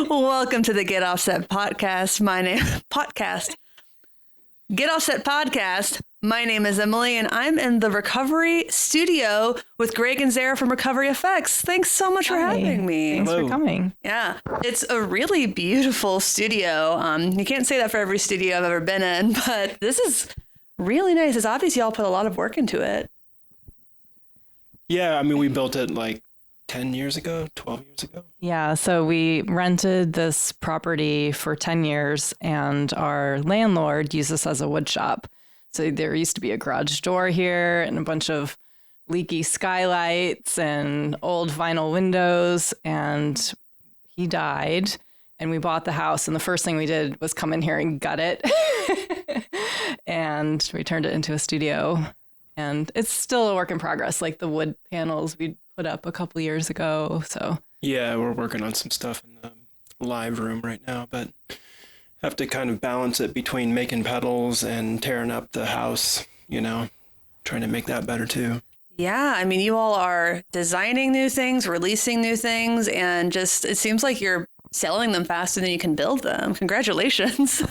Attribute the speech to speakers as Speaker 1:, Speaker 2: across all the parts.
Speaker 1: Welcome to the Get Offset podcast. Get Offset podcast. My name is Emily, and I'm in the recovery studio with Graig and Zera from Recovery Effects. Thanks so much for having me.
Speaker 2: Thanks for coming.
Speaker 1: Yeah, it's a really beautiful studio. You can't say that for every studio I've ever been in, but this is really nice. It's obvious y'all put a lot of work into it.
Speaker 3: Yeah, I mean, we built it like 10 years ago, 12 years ago.
Speaker 2: Yeah, so we rented this property for 10 years, and our landlord used this as a wood shop. So there used to be a garage door here and a bunch of leaky skylights and old vinyl windows, and he died, and we bought the house, and the first thing we did was come in here and gut it, and we turned it into a studio. And it's still a work in progress, like the wood panels we put up a couple years ago. So
Speaker 3: yeah, we're working on some stuff in the live room right now, but have to kind of balance it between making pedals and tearing up the house, you know, trying to make that better too.
Speaker 1: Yeah, I mean, you all are designing new things, releasing new things, and just it seems like you're selling them faster than you can build them. Congratulations.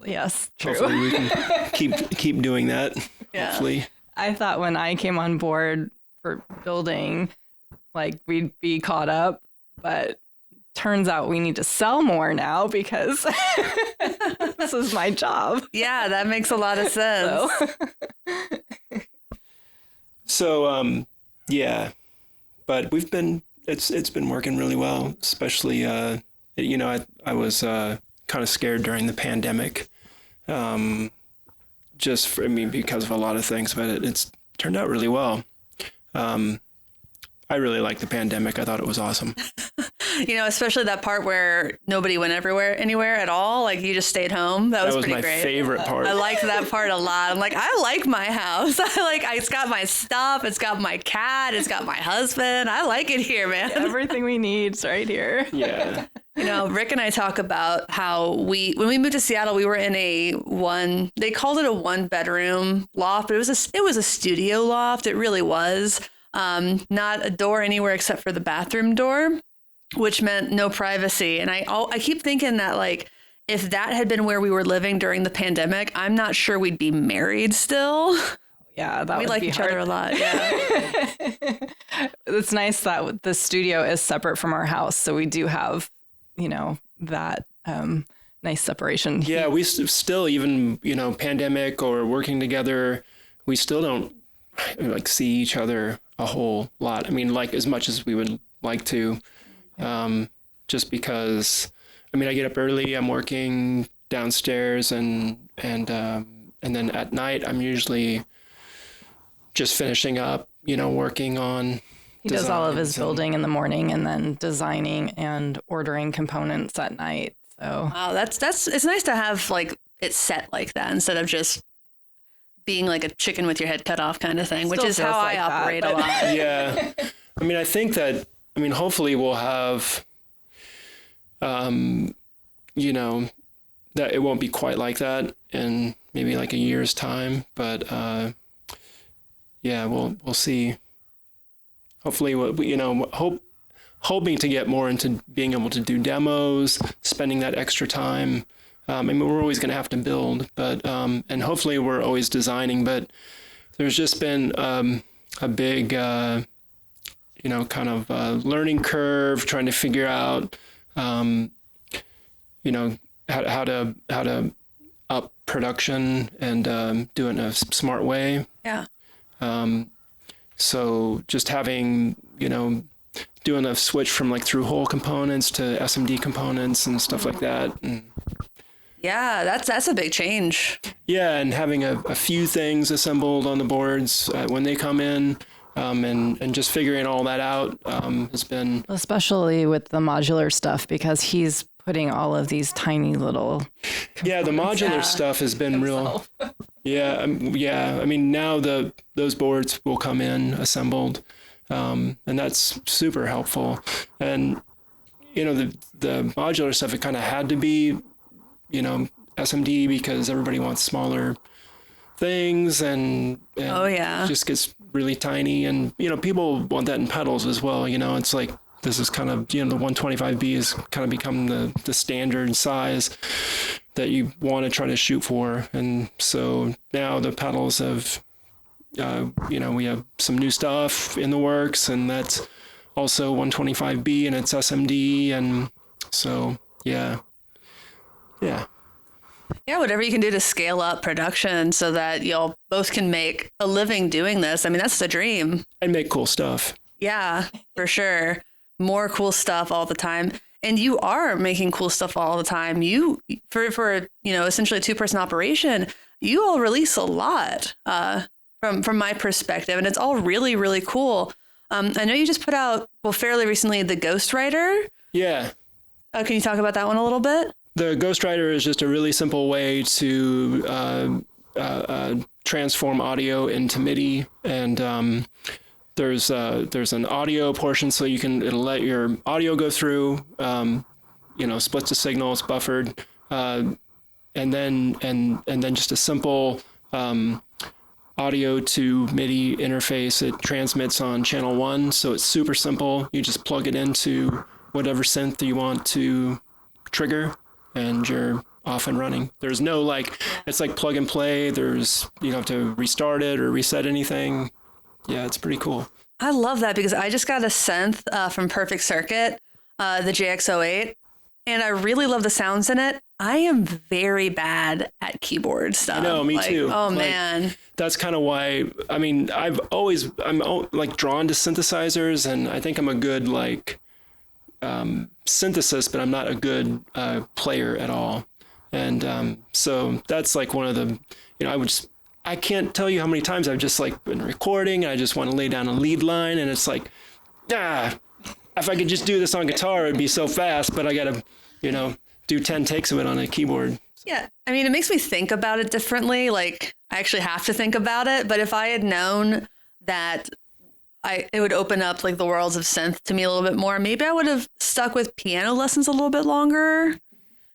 Speaker 2: Yes, true.
Speaker 3: Hopefully we can keep doing that.
Speaker 1: Yeah.
Speaker 3: Hopefully.
Speaker 2: I thought when I came on board for building, like we'd be caught up, but turns out we need to sell more now because this is my job.
Speaker 1: Yeah, that makes a lot of sense.
Speaker 3: So, yeah, but it's been working really well, especially, you know, I was kind of scared during the pandemic, because of a lot of things, but it's turned out really well. I really liked the pandemic. I thought it was awesome.
Speaker 1: You know, especially that part where nobody went anywhere at all. Like you just stayed home. That was pretty
Speaker 3: my
Speaker 1: great.
Speaker 3: Favorite part.
Speaker 1: I liked that part a lot. I'm like, I like my house. It's got my stuff. It's got my cat. It's got my husband. I like it here, man.
Speaker 2: Everything we need's right here.
Speaker 3: Yeah.
Speaker 1: You know, Rick and I talk about how when we moved to Seattle, we were in they called it a 1-bedroom loft, but it was a studio loft. It really was. Not a door anywhere except for the bathroom door, which meant no privacy. And I keep thinking that, like, if that had been where we were living during the pandemic, I'm not sure we'd be married still.
Speaker 2: Yeah, that
Speaker 1: we
Speaker 2: would
Speaker 1: like
Speaker 2: be
Speaker 1: each
Speaker 2: hard.
Speaker 1: other a lot. Yeah.
Speaker 2: It's nice that the studio is separate from our house, so we do have, you know, that nice separation.
Speaker 3: Yeah, we still, even, you know, pandemic or working together, we still don't like see each other a whole lot. I mean, like as much as we would like to, just because, I mean, I get up early, I'm working downstairs, and then at night I'm usually just finishing up, you know, working on.
Speaker 2: He does all of his building in the morning and then designing and ordering components at night. So
Speaker 1: Wow, that's it's nice to have like it set like that instead of just being like a chicken with your head cut off kind of thing, which is how I operate a lot.
Speaker 3: Yeah. I mean, I think that, hopefully we'll have, you know, that it won't be quite like that in maybe like a year's time, but yeah, we'll see. Hopefully, you know, hoping to get more into being able to do demos, spending that extra time. I mean, we're always going to have to build, but and hopefully we're always designing. But there's just been a big, you know, kind of learning curve, trying to figure out, you know, how to up production and do it in a smart way.
Speaker 1: Yeah.
Speaker 3: So just having, you know, doing a switch from like through hole components to SMD components and stuff like that. And
Speaker 1: yeah, that's a big change.
Speaker 3: yeah, and having a few things assembled on the boards when they come in, and just figuring all that out has been...
Speaker 2: Especially with the modular stuff, because he's putting all of these tiny little...
Speaker 3: Yeah, the modular stuff has been real... Yeah, yeah. I mean, now those boards will come in assembled, and that's super helpful. And, you know, the modular stuff, it kind of had to be, you know, SMD because everybody wants smaller things, and
Speaker 1: oh yeah,
Speaker 3: it just gets really tiny. And, you know, people want that in pedals as well. You know, it's like this is kind of, the 125B has kind of become the standard size that you want to try to shoot for. And so now the pedals have, we have some new stuff in the works, and that's also 125B and it's SMD. And so, yeah.
Speaker 1: Yeah, whatever you can do to scale up production so that y'all both can make a living doing this. I mean, that's the dream.
Speaker 3: And make cool stuff.
Speaker 1: Yeah, for sure. More cool stuff all the time. And you are making cool stuff all the time. You, for essentially a 2-person operation, you all release a lot from my perspective. And it's all really, really cool. I know you just put out, fairly recently, the Ghostwriter.
Speaker 3: Yeah.
Speaker 1: Can you talk about that one a little bit?
Speaker 3: The Ghostwriter is just a really simple way to transform audio into MIDI, and there's an audio portion, so it'll let your audio go through, splits the signal, it's buffered, and then just a simple audio to MIDI interface. It transmits on channel 1, so it's super simple. You just plug it into whatever synth you want to trigger, and you're off and running. There's no it's like plug and play. You don't have to restart it or reset anything. Yeah, it's pretty cool.
Speaker 1: I love that because I just got a synth from Perfect Circuit, the JX08, and I really love the sounds in it. I am very bad at keyboard stuff.
Speaker 3: I know, me too.
Speaker 1: Oh, man.
Speaker 3: That's kind of why, I'm drawn to synthesizers, and I think I'm a good synthesis, but I'm not a good player at all. And so that's one of the, I can't tell you how many times I've just been recording, and I just want to lay down a lead line, and it's if I could just do this on guitar, it'd be so fast, but I gotta, do 10 takes of it on a keyboard.
Speaker 1: Yeah. I mean, it makes me think about it differently. I actually have to think about it, but if I had known that it would open up the worlds of synth to me a little bit more, maybe I would have stuck with piano lessons a little bit longer.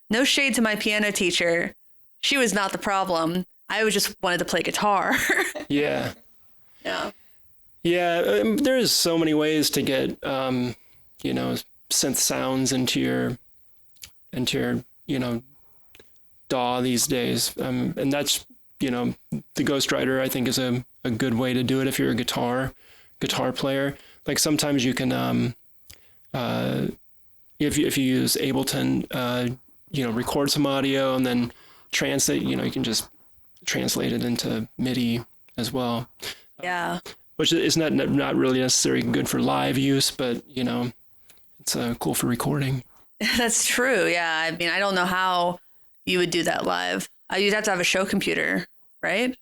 Speaker 1: No shade to my piano teacher. She was not the problem. I just wanted to play guitar.
Speaker 3: Yeah.
Speaker 1: Yeah.
Speaker 3: Yeah. There's so many ways to get, synth sounds into your DAW these days. And that's, the Ghostwriter, I think, is a good way to do it if you're a guitar player. Sometimes you can, if you use Ableton, record some audio and then translate, you can just translate it into MIDI as well.
Speaker 1: Yeah.
Speaker 3: Which is not really necessarily good for live use, but, it's cool for recording.
Speaker 1: That's true. Yeah. I mean, I don't know how you would do that live. You'd have to have a show computer, right?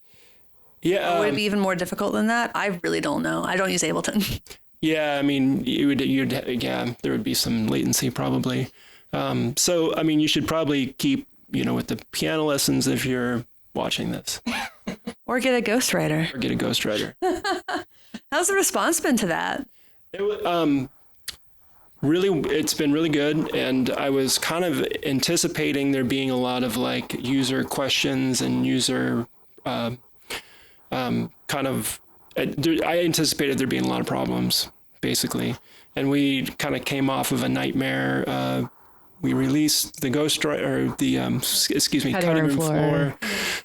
Speaker 3: Yeah.
Speaker 1: Or would it be even more difficult than that? I really don't know. I don't use Ableton.
Speaker 3: Yeah. I mean, there would be some latency probably. So, I mean, you should probably keep, with the piano lessons if you're watching this.
Speaker 1: Or get a Ghostwriter. How's the response been to that?
Speaker 3: It's been really good, and I was kind of anticipating there being a lot of user questions and user I anticipated there being a lot of problems, basically, and we kind of came off of a nightmare. We released the Ghostwriter, Cutting Room Floor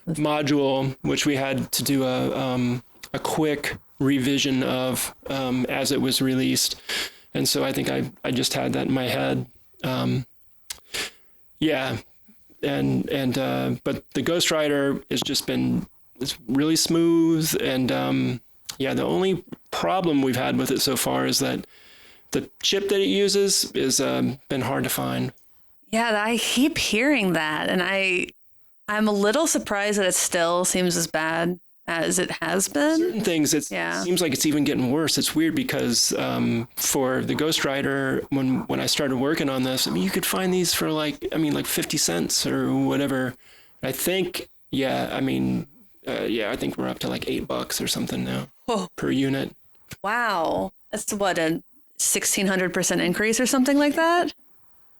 Speaker 3: module, which we had to do a quick revision of as it was released. And so I think I just had that in my head. Yeah. But the Ghostwriter has just it's really smooth. And the only problem we've had with it so far is that the chip that it uses is been hard to find.
Speaker 1: Yeah, I keep hearing that. And I'm a little surprised that it still seems as bad as it has been.
Speaker 3: Certain things, seems like it's even getting worse. It's weird because for the Ghostwriter, when I started working on this, I mean, you could find these for 50 cents or whatever. I think, I think we're up to $8 or something now per unit. Wow.
Speaker 1: That's what, a 1,600% increase or something like that?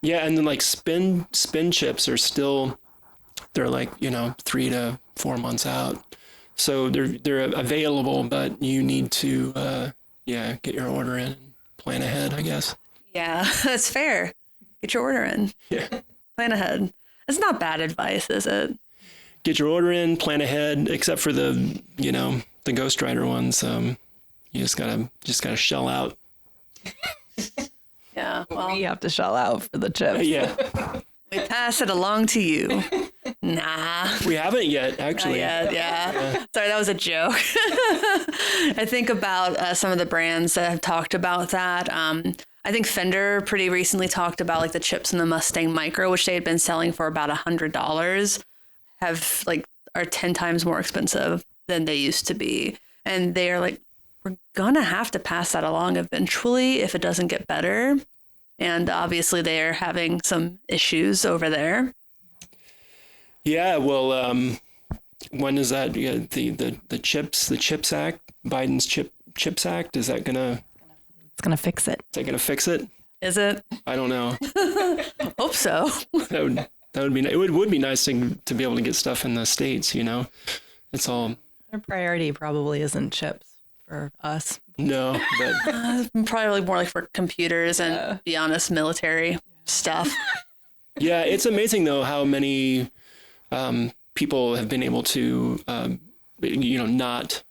Speaker 3: Yeah, and then spin chips are still, they're 3 to 4 months out. So they're available, but you need to get your order in and plan ahead, I guess.
Speaker 1: Yeah, that's fair. Get your order in.
Speaker 3: Yeah.
Speaker 1: Plan ahead. It's not bad advice, is it?
Speaker 3: Get your order in, plan ahead, except for the Ghostwriter ones. You just gotta shell out.
Speaker 1: Yeah. Well,
Speaker 2: We have to shell out for the chips.
Speaker 3: Yeah.
Speaker 1: we pass it along to you. Nah.
Speaker 3: We haven't yet, actually.
Speaker 1: Yeah. Sorry, that was a joke. I think about some of the brands that have talked about that. I think Fender pretty recently talked about like the chips in the Mustang Micro, which they had been selling for about $100, are 10 times more expensive than they used to be. And they're like, we're gonna have to pass that along eventually if it doesn't get better. And obviously they are having some issues over there.
Speaker 3: Yeah, well, when is that? Yeah, the Chips Act, Biden's Chips Act, is that gonna
Speaker 2: fix it.
Speaker 3: Is that gonna fix it?
Speaker 1: Is it?
Speaker 3: I don't know.
Speaker 1: Hope so.
Speaker 3: That would be it would be nice to be able to get stuff in the States. It's all
Speaker 2: Their priority probably isn't chips for us.
Speaker 3: no, but
Speaker 1: Probably more like for computers and, be honest, military stuff.
Speaker 3: yeah, it's amazing though how many people have been able to not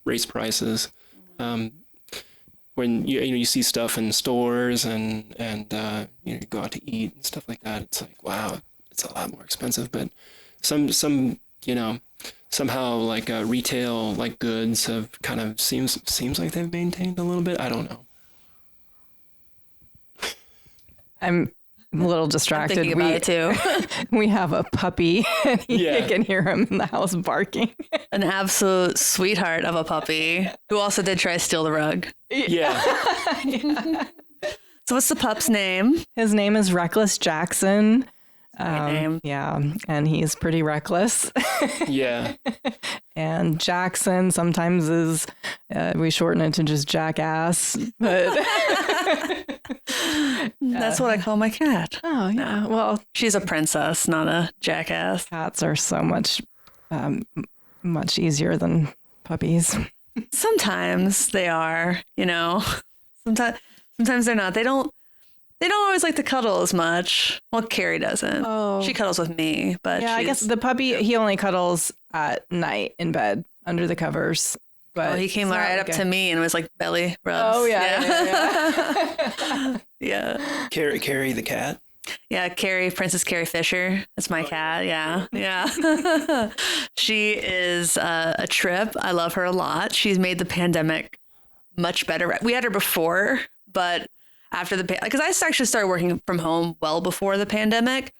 Speaker 3: raise prices. When you see stuff in stores and you go out to eat and stuff like that, it's like, wow, it's a lot more expensive. But some somehow like retail like goods have kind of seems like they've maintained a little bit. I don't know.
Speaker 2: I'm a little distracted.
Speaker 1: Thinking about it too.
Speaker 2: We have a puppy, and you
Speaker 3: Yeah.
Speaker 2: can hear him in the house barking.
Speaker 1: An absolute sweetheart of a puppy who also did try to steal the rug.
Speaker 3: Yeah.
Speaker 1: So what's the pup's name?
Speaker 2: His name is Reckless Jackson.
Speaker 1: Name.
Speaker 2: Yeah, and he's pretty reckless.
Speaker 3: Yeah.
Speaker 2: And Jackson sometimes is, we shorten it to just Jackass. But
Speaker 1: That's what I call my cat.
Speaker 2: oh yeah, well,
Speaker 1: She's a princess, not a jackass.
Speaker 2: cats are so much much easier than puppies.
Speaker 1: Sometimes they are, Sometimes they're not. They don't always like to cuddle as much. Well, Carrie doesn't.
Speaker 2: Oh.
Speaker 1: She cuddles with me, but
Speaker 2: Yeah, I guess the puppy, he only cuddles at night in bed under the covers. But
Speaker 1: he came
Speaker 2: it's not
Speaker 1: right up
Speaker 2: like
Speaker 1: to me and was like belly rubs.
Speaker 2: Oh yeah.
Speaker 1: Yeah.
Speaker 3: Carrie the cat.
Speaker 1: Yeah, Princess Carrie Fisher. That's my cat. Yeah. She is a trip. I love her a lot. She's made the pandemic much better. We had her before, but after because I actually started working from home well before the pandemic.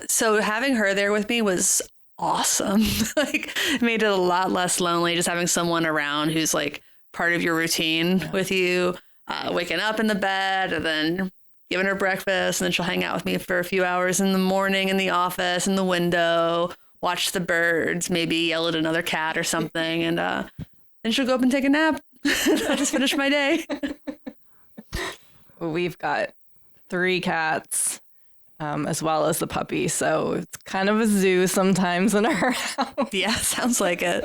Speaker 1: So having her there with me was awesome. Like, it made it a lot less lonely just having someone around who's like part of your routine with you, waking up in the bed and then giving her breakfast, and then she'll hang out with me for a few hours in the morning in the office, in the window, watch the birds, maybe yell at another cat or something, and then she'll go up and take a nap. I'll just finish my day.
Speaker 2: We've got 3 cats, as well as the puppy, so it's kind of a zoo sometimes in our house.
Speaker 1: Yeah, sounds like it.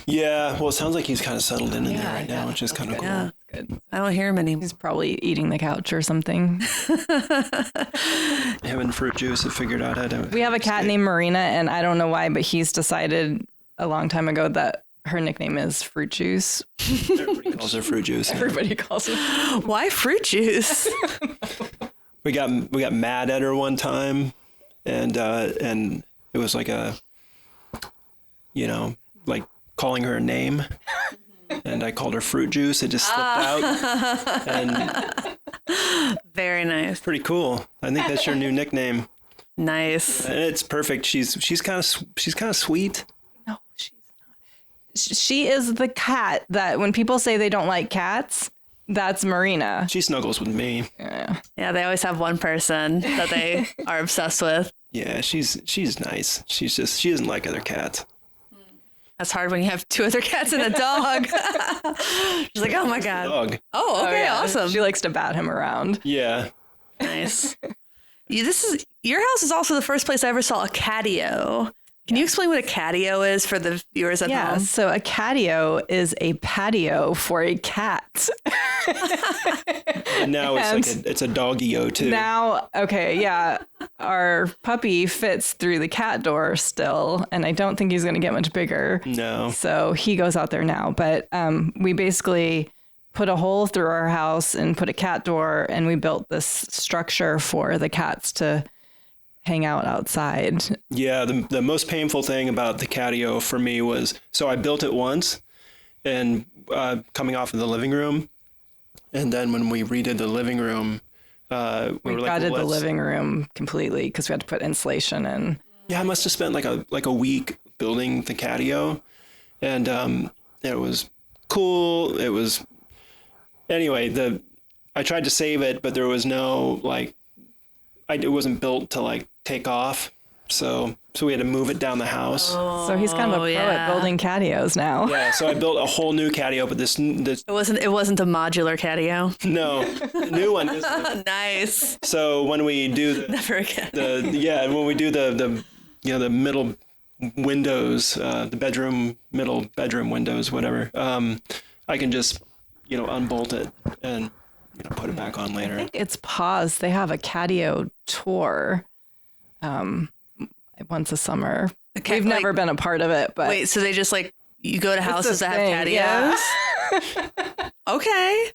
Speaker 3: Yeah. Well, it sounds like he's kind of settled in there right now, which is kind of cool.
Speaker 1: Yeah.
Speaker 2: Good.
Speaker 1: I don't hear him anymore.
Speaker 2: He's probably eating the couch or something.
Speaker 3: Him and Fruit Juice have figured out how to.
Speaker 2: We have a cat named Marina, and I don't know why, but he's decided a long time ago that her nickname is Fruit Juice.
Speaker 3: Everybody calls her Fruit Juice.
Speaker 2: Everybody calls her.
Speaker 1: Why fruit juice?
Speaker 3: We got mad at her one time, and it was like like calling her a name, and I called her Fruit Juice. It just slipped out, and
Speaker 1: Very nice.
Speaker 3: pretty cool. I think that's your new nickname,
Speaker 1: Nice.
Speaker 3: and it's perfect. She's kind of sweet.
Speaker 2: No, she's not. She is the cat that when people say they don't like cats, that's Marina.
Speaker 3: She snuggles with me.
Speaker 2: Yeah.
Speaker 1: Yeah, they always have one person that they are obsessed with.
Speaker 3: Yeah, she's nice. She doesn't like other cats.
Speaker 1: That's hard when you have 2 other cats and a dog. She's like, oh my God.
Speaker 3: Dog.
Speaker 1: Oh, okay,
Speaker 2: yeah.
Speaker 1: awesome.
Speaker 2: She likes to bat him around.
Speaker 3: Yeah.
Speaker 1: Nice. Your house is also the first place I ever saw a catio. Can you explain what a catio is for the viewers at home?
Speaker 2: So a catio is a patio for a cat.
Speaker 3: And now it's a doggy-o too.
Speaker 2: Now, okay, yeah, our puppy fits through the cat door still, and I don't think he's going to get much bigger.
Speaker 3: No.
Speaker 2: So he goes out there now. But we basically put a hole through our house and put a cat door, and we built this structure for the cats to hang out outside.
Speaker 3: Yeah, the most painful thing about the Catio for me was, so I built it once and coming off of the living room. And then when we redid the living room,
Speaker 2: we
Speaker 3: were
Speaker 2: gutted
Speaker 3: like,
Speaker 2: the living room completely because we had to put insulation in.
Speaker 3: Yeah, I must have spent like a week building the Catio. And it was cool. It was, anyway, I tried to save it, but there was no, it wasn't built to take off, so we had to move it down the house.
Speaker 2: So he's kind of a pro at building catios now.
Speaker 3: Yeah, so I built a whole new Catio, but this
Speaker 1: it wasn't a modular catio.
Speaker 3: No, new one.
Speaker 1: Nice.
Speaker 3: So when we do
Speaker 1: never again.
Speaker 3: When we do the middle windows, the middle bedroom windows, whatever, I can just unbolt it and put it back on later.
Speaker 2: I think it's Paws. They have a catio tour once a summer. We've never been a part of it, but
Speaker 1: wait, so they just you go to houses that have catios?
Speaker 2: Yeah.
Speaker 1: Okay.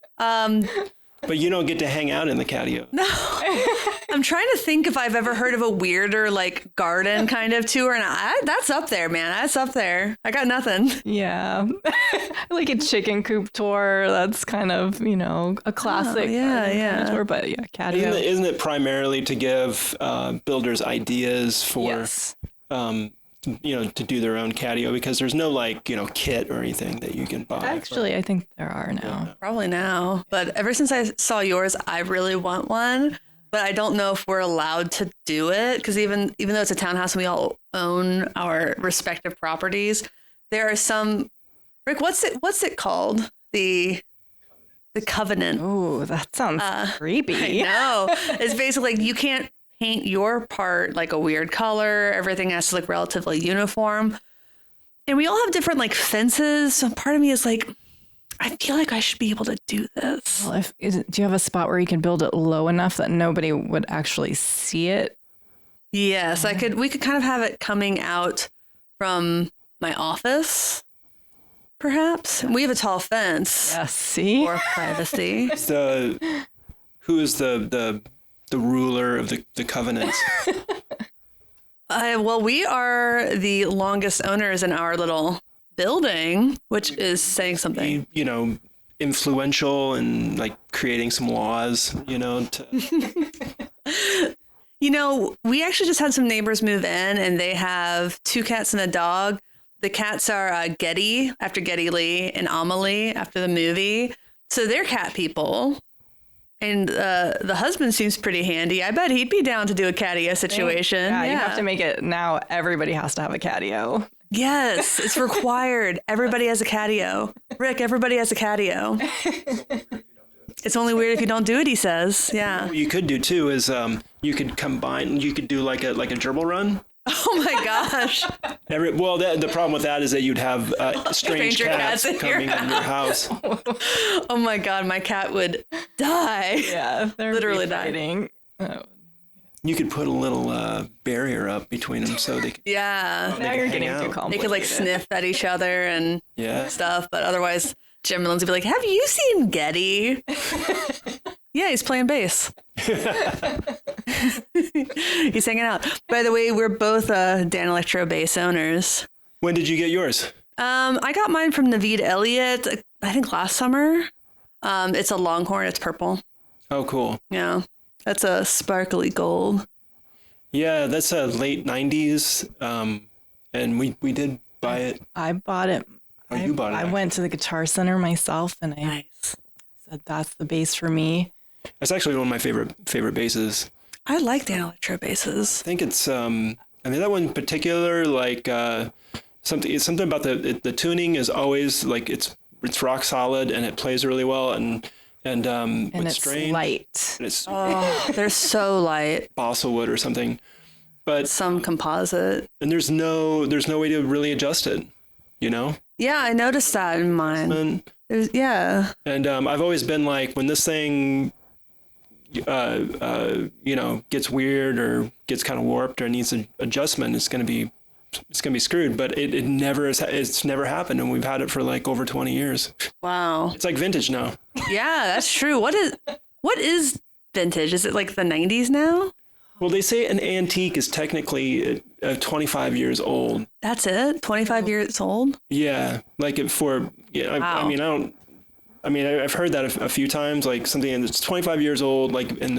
Speaker 3: But you don't get to hang out in the Catio.
Speaker 1: No. I'm trying to think if I've ever heard of a weirder garden kind of tour, and that's up there, man. That's up there. I got nothing.
Speaker 2: Yeah. Like a chicken coop tour. That's kind of, a classic kind of tour, but yeah, Catio.
Speaker 3: Isn't it primarily to give builders ideas for
Speaker 2: Yes.
Speaker 3: to do their own Catio, because there's no kit or anything that you can buy.
Speaker 2: Actually, I think there are now.
Speaker 1: Probably now. But ever since I saw yours, I really want one. But I don't know if we're allowed to do it, because even though it's a townhouse and we all own our respective properties, there are some. Rick, what's it called? The covenant.
Speaker 2: Oh, that sounds creepy.
Speaker 1: I know. It's basically you can't paint your part a weird color. Everything has to look relatively uniform. And we all have different fences. So part of me is I feel like I should be able to do this.
Speaker 2: Well, do you have a spot where you can build it low enough that nobody would actually see it?
Speaker 1: Yes, we could kind of have it coming out from my office, perhaps. We have a tall fence.
Speaker 2: Yeah, see?
Speaker 1: For privacy.
Speaker 3: Who is the ruler of the covenants?
Speaker 1: Well, we are the longest owners in our little building, which is saying something.
Speaker 3: Influential and creating some laws,
Speaker 1: We actually just had some neighbors move in, and they have 2 cats and a dog. The cats are Getty, after Geddy Lee, and Amelie, after the movie. So they're cat people. And the husband seems pretty handy. I bet he'd be down to do a catio situation.
Speaker 2: Yeah, you have to make it now. Everybody has to have a catio.
Speaker 1: Yes, it's required. Everybody has a catio. Rick, everybody has a catio. It's only weird if you don't do it, he says. Yeah.
Speaker 3: What you could do too is you could do like a gerbil run.
Speaker 1: Oh my gosh.
Speaker 3: The problem with that is that you'd have strange cats coming in your house.
Speaker 1: Oh my God, my cat would die.
Speaker 2: Yeah, they're
Speaker 1: literally
Speaker 2: dying.
Speaker 3: You could put a little barrier up between them so they could.
Speaker 1: Yeah.
Speaker 2: Now you're getting too complicated.
Speaker 1: They could sniff at each other and
Speaker 3: yeah.
Speaker 1: stuff, but otherwise Jim Lindsay would be like, "Have you seen Geddy?" Yeah, he's playing bass. He's hanging out. By the way, we're both Dan Electro bass owners.
Speaker 3: When did you get yours?
Speaker 1: I got mine from Naveed Elliott, I think last summer. It's a Longhorn. It's purple.
Speaker 3: Oh, cool.
Speaker 1: Yeah, that's a sparkly gold.
Speaker 3: Yeah, that's a late 90s. And we did buy it.
Speaker 2: I bought it.
Speaker 3: Oh, you bought it.
Speaker 2: I went to the Guitar Center myself, and I said, that's the bass for me.
Speaker 3: That's actually one of my favorite basses.
Speaker 1: I like Dan Electro basses.
Speaker 3: I think it's that one in particular, something about the tuning is always it's rock solid, and it plays really well, and
Speaker 2: it's
Speaker 3: strange,
Speaker 2: light.
Speaker 3: and it's
Speaker 1: they're so light.
Speaker 3: balsa wood or something. but
Speaker 1: some composite.
Speaker 3: and there's no way to really adjust it, you know?
Speaker 1: Yeah, I noticed that in mine. Yeah.
Speaker 3: And I've always been like, when this thing, you know, gets weird or gets kind of warped or needs an adjustment, it's gonna be screwed. But it never is. It's never happened, and we've had it for like over 20 years.
Speaker 1: Wow.
Speaker 3: It's like vintage now.
Speaker 1: Yeah, that's true. What is vintage? Is it like the 90s now?
Speaker 3: Well, they say an antique is technically 25 years old.
Speaker 1: That's it? 25 years old?
Speaker 3: Yeah, like
Speaker 1: Wow.
Speaker 3: I've heard that a few times, like something that's 25 years old, like in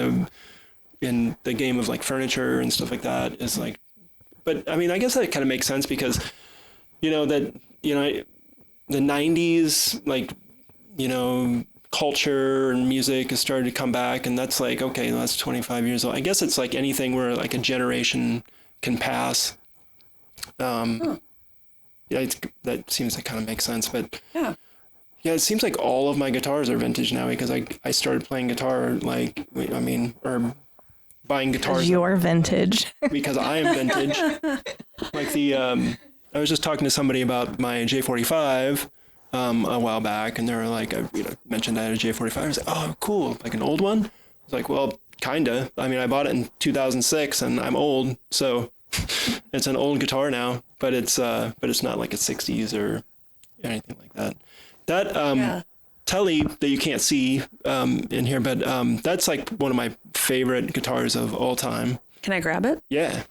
Speaker 3: the game of like furniture and stuff like that is like, but I mean, I guess that kind of makes sense because, you know, that, you know, the 90s, like, you know, culture and music has started to come back, and that's like, okay, that's 25 years old. I guess it's like anything where like a generation can pass. Yeah, that seems to kind of make sense, but
Speaker 1: Yeah.
Speaker 3: yeah, it seems like all of my guitars are vintage now because I started playing guitar like, I mean, or buying guitars
Speaker 2: You're vintage.
Speaker 3: because I am vintage. Like I was just talking to somebody about my J45 a while back, and they were like, I mentioned I had a J45. I was like, oh, cool, like an old one? I was like, well, kinda. I mean, I bought it in 2006, and I'm old, so it's an old guitar now. But it's not like a 60s or anything like that. That Telly that you can't see in here, but that's like one of my favorite guitars of all time.
Speaker 1: Can I grab it?
Speaker 3: Yeah.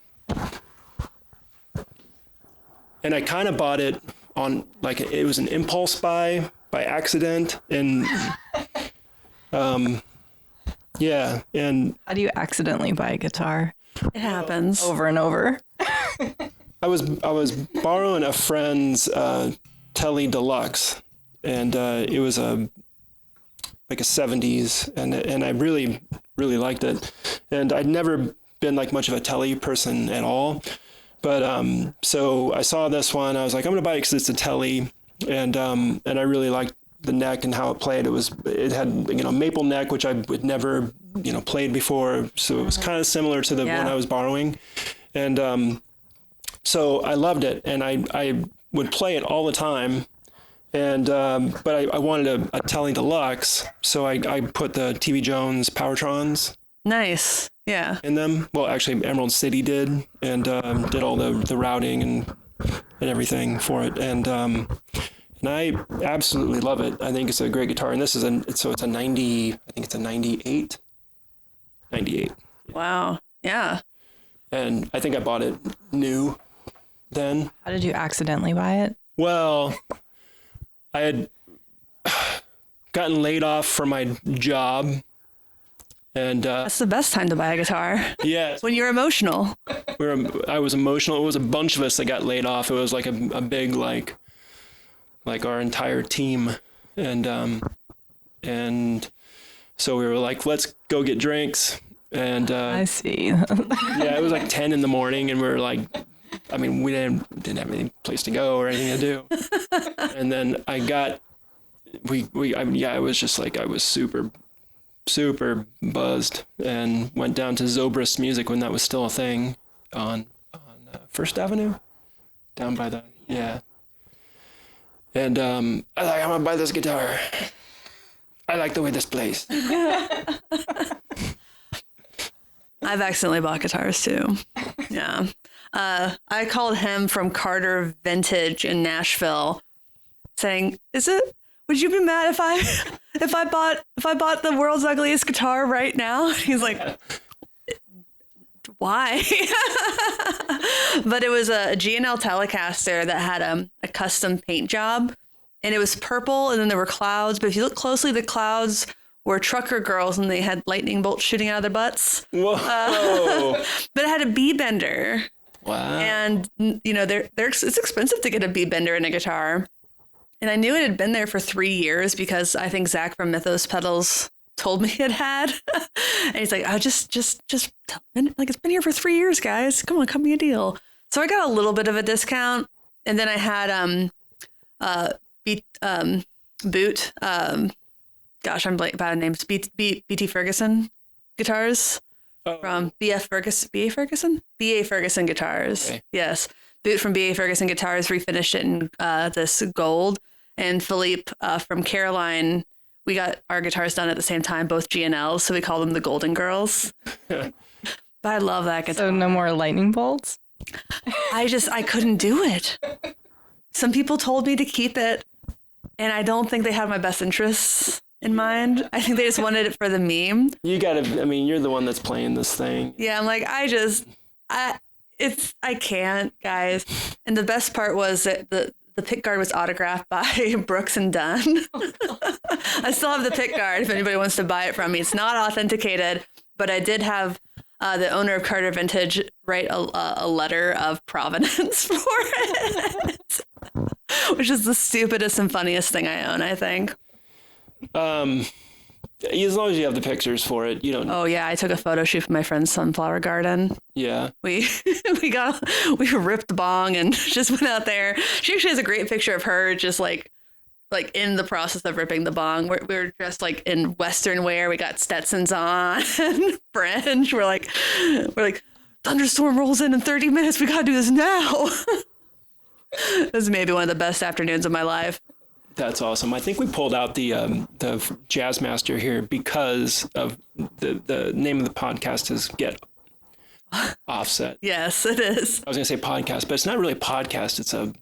Speaker 3: And I kind of bought it on like it was an impulse buy by accident, and yeah, and
Speaker 2: How do you accidentally buy a guitar
Speaker 1: It happens.
Speaker 2: over and over?
Speaker 3: I was borrowing a friend's Telly Deluxe, and it was like a 70s, and I really liked it, and I'd never been like much of a Telly person at all. But so I saw this one. I was like, I'm gonna buy it because it's a Telly, and I really liked the neck and how it played. It had maple neck, which I would never played before, so it was kind of similar to the one I was borrowing, and so I loved it, and I would play it all the time, and but I wanted a Telly Deluxe, so I put the TV Jones Powertrons. Nice.
Speaker 1: Yeah.
Speaker 3: In them. Well, actually, Emerald City did, and did all the routing and everything for it, and I absolutely love it. I think it's a great guitar, and this is it's a 90. I think it's a 98. 98.
Speaker 1: Wow. Yeah.
Speaker 3: And I think I bought it new then.
Speaker 2: How did you accidentally buy it?
Speaker 3: Well, I had gotten laid off from my job. And
Speaker 1: That's the best time to buy a guitar.
Speaker 3: yeah,
Speaker 1: When you're emotional.
Speaker 3: I was emotional. It was a bunch of us that got laid off. It was like a big like our entire team, and so we were like, let's go get drinks. And
Speaker 2: I see.
Speaker 3: yeah, it was like 10 in the morning, and we were like, I mean, we didn't have any place to go or anything to do. And then I got it was just like I was super buzzed, and went down to Zobrist Music when that was still a thing on First Avenue, down by the and I was like, I'm gonna buy this guitar. I like the way this plays.
Speaker 1: I've accidentally bought guitars too. Yeah. I called him from Carter Vintage in Nashville saying, would you be mad if I bought the world's ugliest guitar right now? He's like, why? But it was a G&L Telecaster that had a custom paint job, and it was purple, and then there were clouds. But if you look closely, the clouds were trucker girls, and they had lightning bolts shooting out of their butts.
Speaker 3: Whoa!
Speaker 1: But it had a B bender.
Speaker 3: Wow!
Speaker 1: And it's expensive to get a B bender in a guitar. And I knew it had been there for 3 years because I think Zach from Mythos Pedals told me it had. And he's like, oh, just like, it's been here for 3 years, guys. Come on, cut me a deal. So I got a little bit of a discount. And then I had gosh, I'm blank about names. BT Ferguson guitars from BA Ferguson Guitars.
Speaker 3: Okay.
Speaker 1: Yes. Boot from BA Ferguson Guitars refinished it in this gold. And Philippe from Caroline, we got our guitars done at the same time, both G&Ls, so we call them the Golden Girls. But I love that guitar.
Speaker 2: So no more lightning bolts?
Speaker 1: I couldn't do it. Some people told me to keep it, and I don't think they had my best interests in mind. I think they just wanted it for the meme.
Speaker 3: You gotta, I mean, you're the one that's playing this thing.
Speaker 1: Yeah, I'm like, I can't, guys. And the best part was that the pick guard was autographed by Brooks and Dunn. I still have the pick guard if anybody wants to buy it from me. It's not authenticated, but I did have the owner of Carter Vintage write a letter of provenance for it, which is the stupidest and funniest thing I own, I think.
Speaker 3: As long as you have the pictures for it, you don't.
Speaker 1: Oh yeah, I took a photo shoot for my friend's sunflower garden.
Speaker 3: Yeah.
Speaker 1: We ripped the bong and just went out there. She actually has a great picture of her just like in the process of ripping the bong. We were dressed like in Western wear. We got Stetsons on and fringe. We're like, thunderstorm rolls in 30 minutes. We gotta do this now. This is maybe one of the best afternoons of my life.
Speaker 3: That's awesome. I think we pulled out the Jazzmaster here because of the name of the podcast is Get Offset.
Speaker 1: Yes, it is.
Speaker 3: I was going to say podcast, but it's not really a podcast. It's a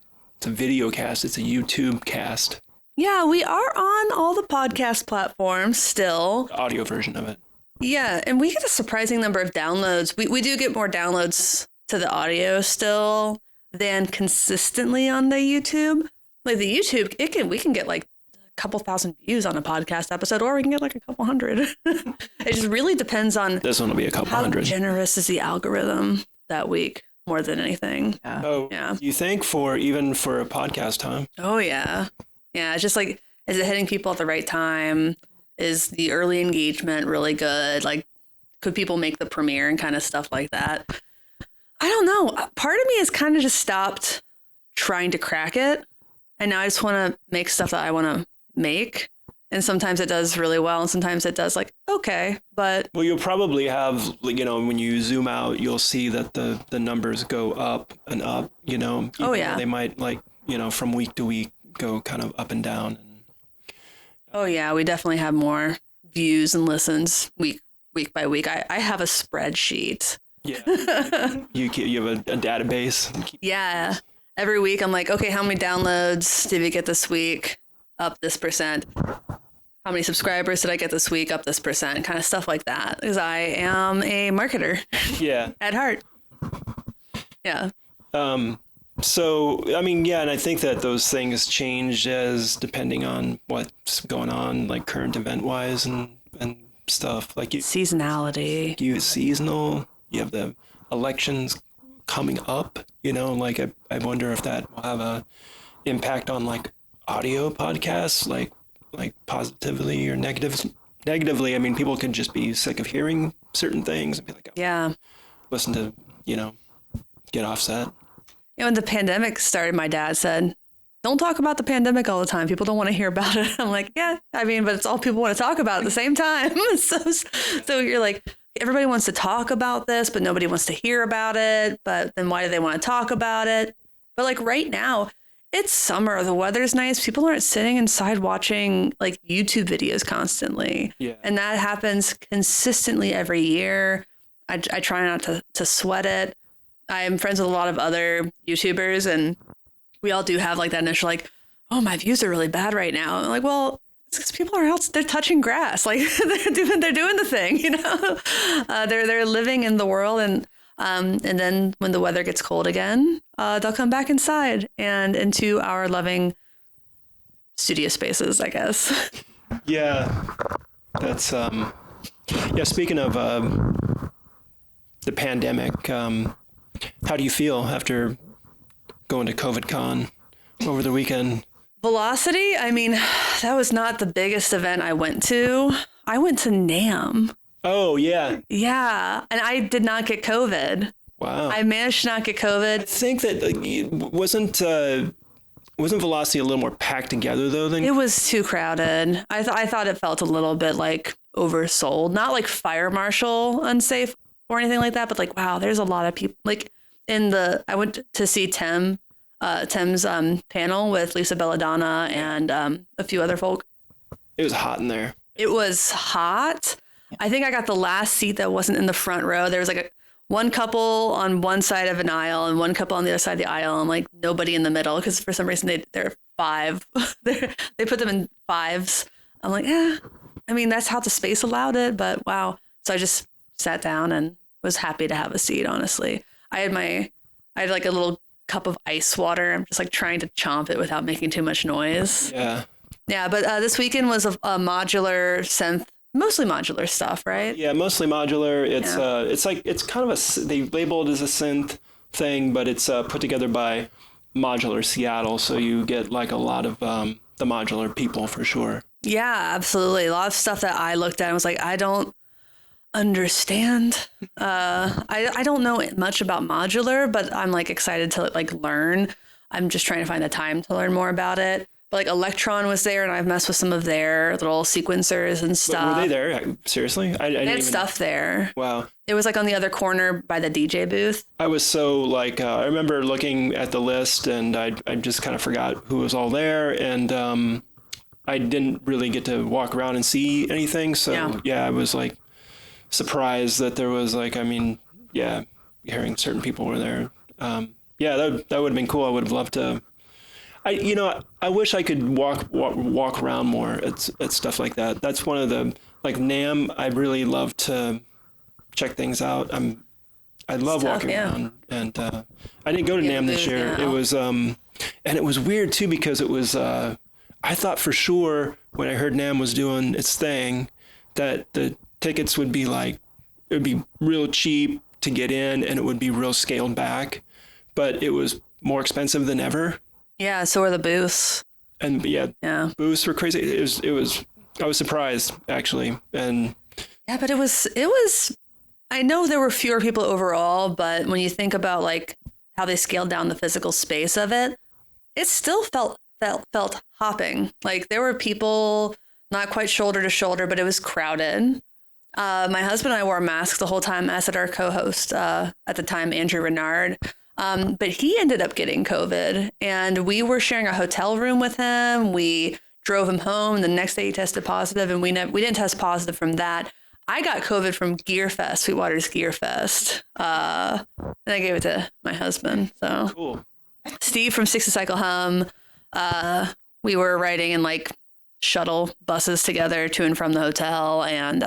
Speaker 3: video cast. It's a YouTube cast.
Speaker 1: Yeah, we are on all the podcast platforms still.
Speaker 3: The audio version of it.
Speaker 1: Yeah, and we get a surprising number of downloads. We do get more downloads to the audio still than consistently on the YouTube. Like the YouTube, we can get like a couple thousand views on a podcast episode, or we can get like a couple hundred. It just really depends on
Speaker 3: this one will be a couple
Speaker 1: how
Speaker 3: hundred.
Speaker 1: Generous is the algorithm that week more than anything.
Speaker 2: Yeah.
Speaker 3: Oh,
Speaker 1: yeah.
Speaker 3: You think even for a podcast time?
Speaker 1: Oh yeah, yeah. It's just like, is it hitting people at the right time? Is the early engagement really good? Like, could people make the premiere and kind of stuff like that? I don't know. Part of me has kind of just stopped trying to crack it. And now I just want to make stuff that I want to make. And sometimes it does really well. And sometimes it does like, okay, but.
Speaker 3: Well, you'll probably have, when you zoom out, you'll see that the numbers go up and up,
Speaker 1: Oh, yeah.
Speaker 3: They might from week to week go kind of up and down.
Speaker 1: Oh, yeah. We definitely have more views and listens week by week. I have a spreadsheet.
Speaker 3: Yeah. you have a database.
Speaker 1: Yeah. Every week, I'm like, okay, how many downloads did we get this week? Up this percent. How many subscribers did I get this week? Up this percent. Kind of stuff like that. Because I am a marketer.
Speaker 3: Yeah.
Speaker 1: At heart. Yeah.
Speaker 3: So, I mean, yeah, and I think that those things change as depending on what's going on, like current event-wise and stuff. Like
Speaker 1: seasonality.
Speaker 3: You seasonal. You have the elections coming up, like I wonder if that will have a impact on like audio podcasts, like positively or negatively. I mean, people can just be sick of hearing certain things and be like, oh,
Speaker 1: yeah,
Speaker 3: listen to, Get Offset.
Speaker 1: When the pandemic started, my dad said, don't talk about the pandemic all the time. People don't want to hear about it. I'm like, yeah, I mean, but it's all people want to talk about at the same time. So you're like, everybody wants to talk about this, but nobody wants to hear about it. But then why do they want to talk about it? But like right now, it's summer. The weather's nice. People aren't sitting inside watching like YouTube videos constantly.
Speaker 3: Yeah.
Speaker 1: And that happens consistently every year. I try not to sweat it. I am friends with a lot of other YouTubers, and we all do have like that initial like, oh, my views are really bad right now. And I'm like, well, it's because people are out, they're touching grass, like they're doing the thing, they're living in the world, and then when the weather gets cold again, they'll come back inside and into our loving studio spaces, I guess.
Speaker 3: Yeah, that's yeah. Speaking of the pandemic, how do you feel after going to COVID Con over the weekend?
Speaker 1: Velocity, I mean, that was not the biggest event I went to. I went to NAMM.
Speaker 3: Oh, yeah.
Speaker 1: Yeah, and I did not get COVID.
Speaker 3: Wow.
Speaker 1: I managed to not get COVID.
Speaker 3: I think that wasn't Velocity a little more packed together, though?
Speaker 1: It was too crowded. I thought it felt a little bit like oversold. Not like fire marshal unsafe or anything like that, but like, wow, there's a lot of people. Like I went to see Tim's panel with Lisa Belladonna and a few other folk.
Speaker 3: It was hot in there.
Speaker 1: It was hot. I think I got the last seat that wasn't in the front row. There was like one couple on one side of an aisle and one couple on the other side of the aisle, and like nobody in the middle because for some reason they're five. They put them in fives. I'm like, I mean, that's how the space allowed it, but wow. So I just sat down and was happy to have a seat, honestly. I had like a little cup of ice water. I'm just like trying to chomp it without making too much noise.
Speaker 3: Yeah.
Speaker 1: Yeah, but this weekend was a modular synth, mostly modular stuff, right?
Speaker 3: Yeah, mostly modular. It's kind of they label it as a synth thing, but it's put together by Modular Seattle, so you get like a lot of the modular people for sure.
Speaker 1: Yeah, absolutely. A lot of stuff that I looked at and was like, I don't understand. I don't know much about modular, but I'm like excited to like learn. I'm just trying to find the time to learn more about it. But like Electron was there, and I've messed with some of their little sequencers and stuff.
Speaker 3: Were they there? Seriously? I
Speaker 1: they had stuff there.
Speaker 3: Wow.
Speaker 1: It was like on the other corner by the DJ booth.
Speaker 3: I was so like, I remember looking at the list, and I just kind of forgot who was all there, and I didn't really get to walk around and see anything. So yeah, I was like surprised that there was like, I mean, yeah, hearing certain people were there. Yeah, that would have been cool. I would have loved to. I wish I could walk around more at stuff like that. That's one of the, like NAMM, I really love to check things out. I love walking around, and I didn't go to NAMM this year. It was and it was weird too, because it was I thought for sure when I heard NAMM was doing its thing that the tickets would be like, it would be real cheap to get in and it would be real scaled back, but it was more expensive than ever.
Speaker 1: Yeah, so were the booths.
Speaker 3: And yeah, booths were crazy. It was I was surprised actually. And
Speaker 1: yeah, but it was I know there were fewer people overall, but when you think about like how they scaled down the physical space of it, it still felt hopping. Like there were people not quite shoulder to shoulder, but it was crowded. My husband and I wore masks the whole time, as did our co-host at the time, Andrew Renard. But he ended up getting COVID, and we were sharing a hotel room with him. We drove him home. The next day he tested positive, and we didn't test positive from that. I got COVID from Gearfest, Sweetwater's Gearfest. And I gave it to my husband. So
Speaker 3: cool.
Speaker 1: Steve from 60 Cycle Hum. We were riding in like shuttle buses together to and from the hotel, and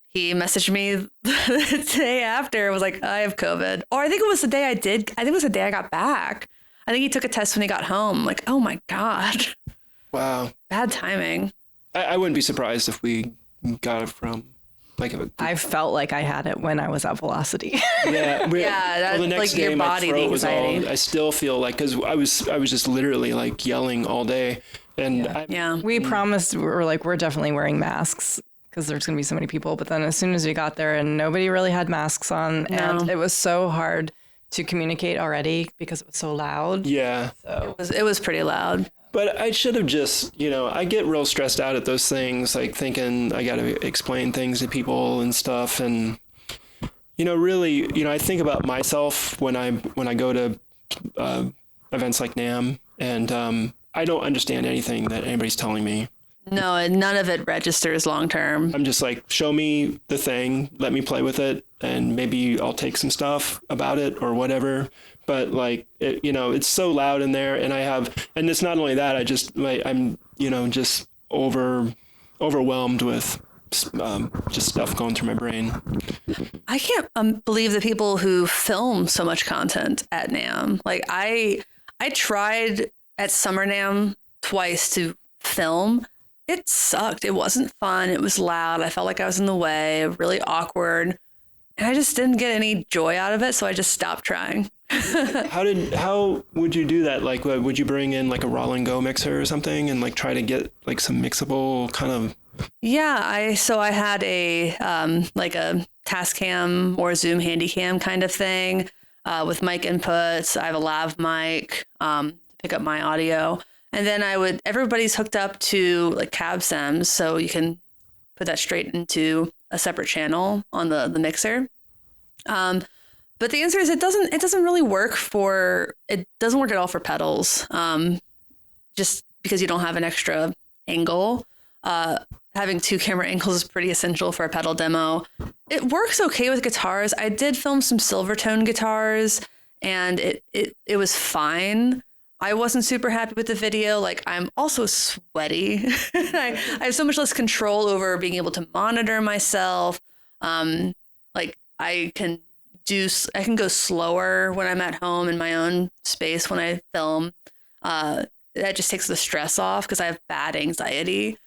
Speaker 1: he messaged me the day after. Was like, I have COVID. Or I think it was the day I think it was the day I got back. I think he took a test when he got home. Like, oh my God.
Speaker 3: Wow.
Speaker 1: Bad timing.
Speaker 3: I wouldn't be surprised if we got it from like
Speaker 2: I felt like I had it when I was at Velocity.
Speaker 1: Yeah, that's
Speaker 3: the next
Speaker 1: like
Speaker 3: day,
Speaker 1: your body,
Speaker 3: my throat
Speaker 1: the
Speaker 3: was
Speaker 1: anxiety.
Speaker 3: I still feel like, because I was just literally like yelling all day, and
Speaker 2: We promised, we're definitely wearing masks because there's going to be so many people. But then as soon as we got there, and nobody really had masks on, and it was so hard to communicate already because it was so loud.
Speaker 3: Yeah.
Speaker 2: So
Speaker 1: It was pretty loud.
Speaker 3: But I should have just, I get real stressed out at those things, like thinking I got to explain things to people and stuff. And, really, I think about myself when I go to events like NAMM, and I don't understand anything that anybody's telling me.
Speaker 1: No, and none of it registers long term.
Speaker 3: I'm just like, show me the thing, let me play with it, and maybe I'll take some stuff about it or whatever. But like, it's so loud in there, and and it's not only that, I'm just overwhelmed with just stuff going through my brain.
Speaker 1: I can't believe the people who film so much content at NAMM. Like I tried at Summer NAMM twice to film. It sucked. It wasn't fun. It was loud. I felt like I was in the way, really awkward. And I just didn't get any joy out of it. So I just stopped trying.
Speaker 3: How would you do that? Like, would you bring in like a Roland Go mixer or something and like try to get like some mixable kind of?
Speaker 1: Yeah. I had a like a Tascam or Zoom Handycam kind of thing with mic inputs. I have a lav mic to pick up my audio. And then everybody's hooked up to like cab stems, so you can put that straight into a separate channel on the mixer. But the answer is it doesn't really work it doesn't work at all for pedals. Just because you don't have an extra angle. Having 2 camera angles is pretty essential for a pedal demo. It works okay with guitars. I did film some Silvertone guitars and it was fine. I wasn't super happy with the video. Like, I'm also sweaty. I have so much less control over being able to monitor myself. Like, I can go slower when I'm at home in my own space when I film. That just takes the stress off because I have bad anxiety.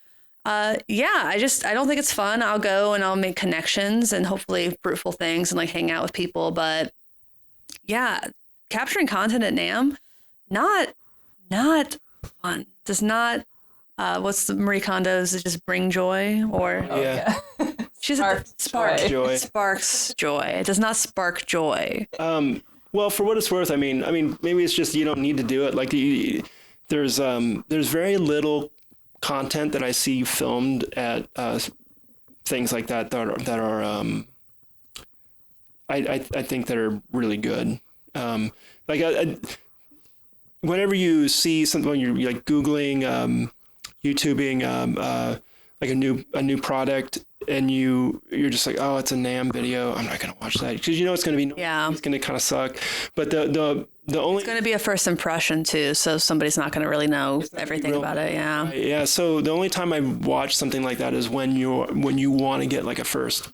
Speaker 1: I don't think it's fun. I'll go and I'll make connections and hopefully fruitful things and like hang out with people. But yeah, capturing content at NAMM, not fun. Does not, what's the Marie Kondo's, it just bring joy or she's sparks joy. It sparks joy. It does not spark joy.
Speaker 3: Well, for what it's worth, I mean, maybe it's just, you don't need to do it. Like there's very little content that I see filmed at things like that are I think that are really good. Whenever you see something, when you're like Googling, YouTubing, like a new product, and you're just like, oh, it's a NAMM video, I'm not gonna watch that because it's gonna be it's gonna kind of suck. But the only,
Speaker 1: it's gonna be a first impression too, so somebody's not gonna really know everything about it. Yeah.
Speaker 3: Right, yeah. So the only time I watch something like that is when you want to get like a first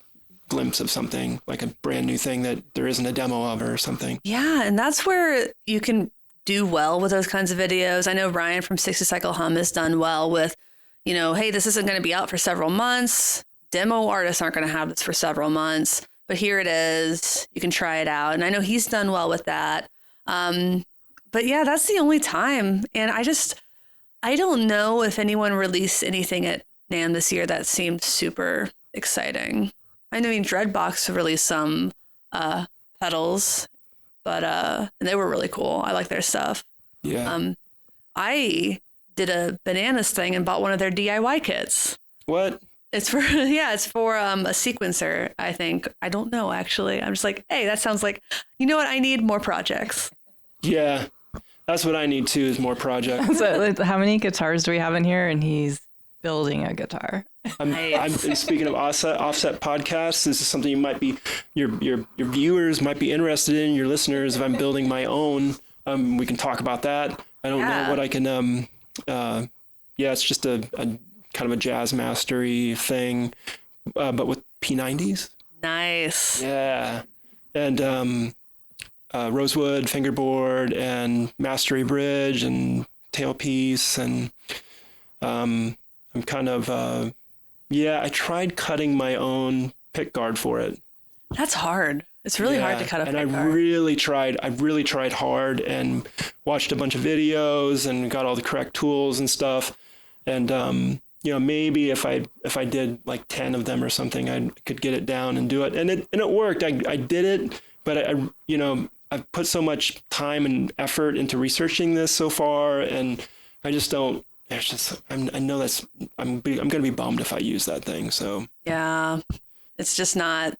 Speaker 3: glimpse of something, like a brand new thing that there isn't a demo of or something.
Speaker 1: Yeah, and that's where you can do well with those kinds of videos. I know Ryan from 60 Cycle Hum has done well with, hey, this isn't going to be out for several months. Demo artists aren't going to have this for several months, but here it is. You can try it out. And I know he's done well with that. But yeah, that's the only time. And I don't know if anyone released anything at NAMM this year that seemed super exciting. I mean, Dreadbox released some pedals, but and they were really cool. I like their stuff.
Speaker 3: Yeah.
Speaker 1: I did a Bananas thing and bought one of their DIY kits.
Speaker 3: What?
Speaker 1: It's for a sequencer, I think. I don't know, actually. I'm just like, hey, that sounds like, you know what? I need more projects.
Speaker 3: Yeah, that's what I need too, is more projects.
Speaker 2: So, how many guitars do we have in here? And he's building a guitar.
Speaker 3: I'm speaking of offset podcasts. This is something your viewers might be interested in. Your listeners, if I'm building my own, we can talk about that. I don't know what I can. It's just a kind of a jazz mastery thing, but with P90s.
Speaker 1: Nice.
Speaker 3: Yeah, and rosewood fingerboard and mastery bridge and tailpiece, and I'm kind of I tried cutting my own pick guard for it.
Speaker 1: That's hard. It's really hard to cut a pick guard.
Speaker 3: And I really tried hard and watched a bunch of videos and got all the correct tools and stuff. And maybe if I did like 10 of them or something, I could get it down and do it. And it worked. I did it, but I've put so much time and effort into researching this so far, and I just don't. I know I'm going to be bummed if I use that thing. So
Speaker 1: yeah, it's just not.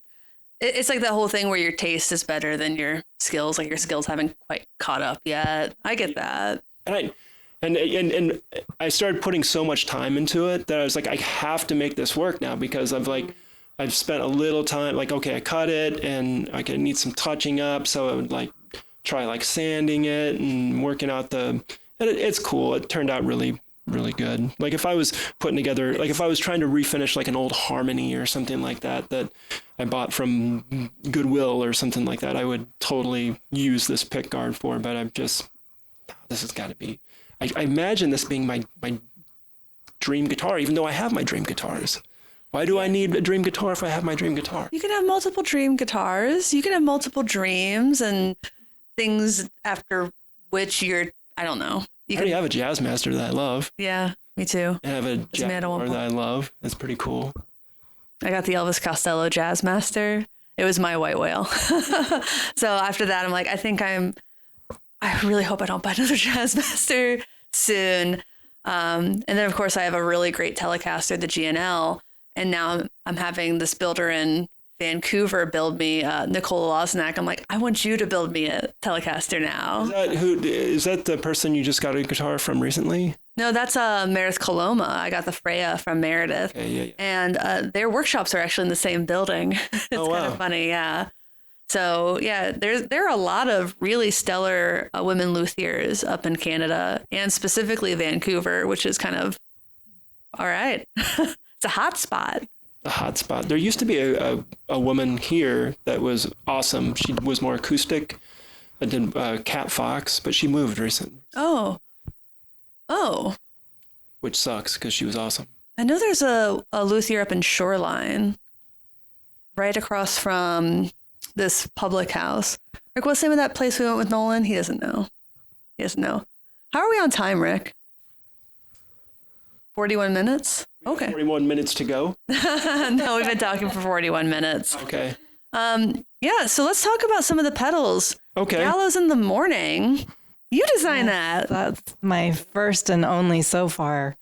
Speaker 1: It's like that whole thing where your taste is better than your skills. Like your skills haven't quite caught up yet. I get that. And I started putting so much time into it that I was like, I have to make this work now, because I've spent a little time, like, okay, I cut it and I could need some touching up. So I would like try like sanding it and working out it's cool. It turned out really, really good. Like if I was putting together, like if I was trying to refinish like an old harmony or something like that I bought from Goodwill or something like that, I would totally use this pick guard for, but this has got to be, I imagine this being my dream guitar, even though I have my dream guitars. Why do I need a dream guitar if I have my dream guitar? You can have multiple dream guitars. You can have multiple dreams and things after which I don't know.
Speaker 3: I already have a Jazzmaster that I love.
Speaker 1: Yeah, me too.
Speaker 3: I have a Jazzmaster that I love. That's pretty cool.
Speaker 1: I got the Elvis Costello Jazzmaster. It was my white whale. So after that, I'm like, I really hope I don't buy another Jazzmaster soon. And then, of course, I have a really great Telecaster, the GNL. And now I'm having this builder-in Vancouver build me Nicole Losnack. I'm like, I want you to build me a Telecaster now.
Speaker 3: Is that the person you just got a guitar from recently?
Speaker 1: No, that's Meredith Coloma. I got the Freya from Meredith.
Speaker 3: Okay, yeah.
Speaker 1: And their workshops are actually in the same building. It's kind of funny, yeah. So yeah, there are a lot of really stellar women luthiers up in Canada, and specifically Vancouver, which is kind of all right. It's a hot spot.
Speaker 3: A hot spot. There used to be a woman here that was awesome. She was more acoustic. I did Cat Fox, but she moved recently.
Speaker 1: Oh.
Speaker 3: Which sucks because she was awesome.
Speaker 1: I know there's a luthier up in Shoreline, right across from this public house. Rick, what's the name of that place we went with Nolan? He doesn't know. How are we on time, Rick? 41 minutes? Okay.
Speaker 3: 41 minutes to go?
Speaker 1: No, we've been talking for 41 minutes.
Speaker 3: Okay.
Speaker 1: Yeah, so let's talk about some of the pedals.
Speaker 3: Okay.
Speaker 1: Gallows in the Morning. You designed that.
Speaker 2: That's my first and only so far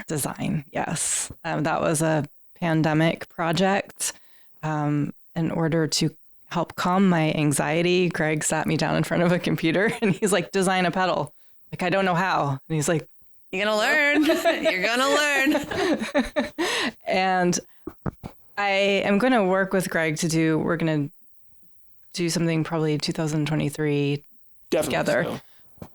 Speaker 2: design. Yes. That was a pandemic project. In order to help calm my anxiety, Greg sat me down in front of a computer and he's like, design a pedal. Like, I don't know how. And he's like,
Speaker 1: you're going to learn. You're going to learn.
Speaker 2: And I am going to work with Greg we're going to do something probably 2023 together. So.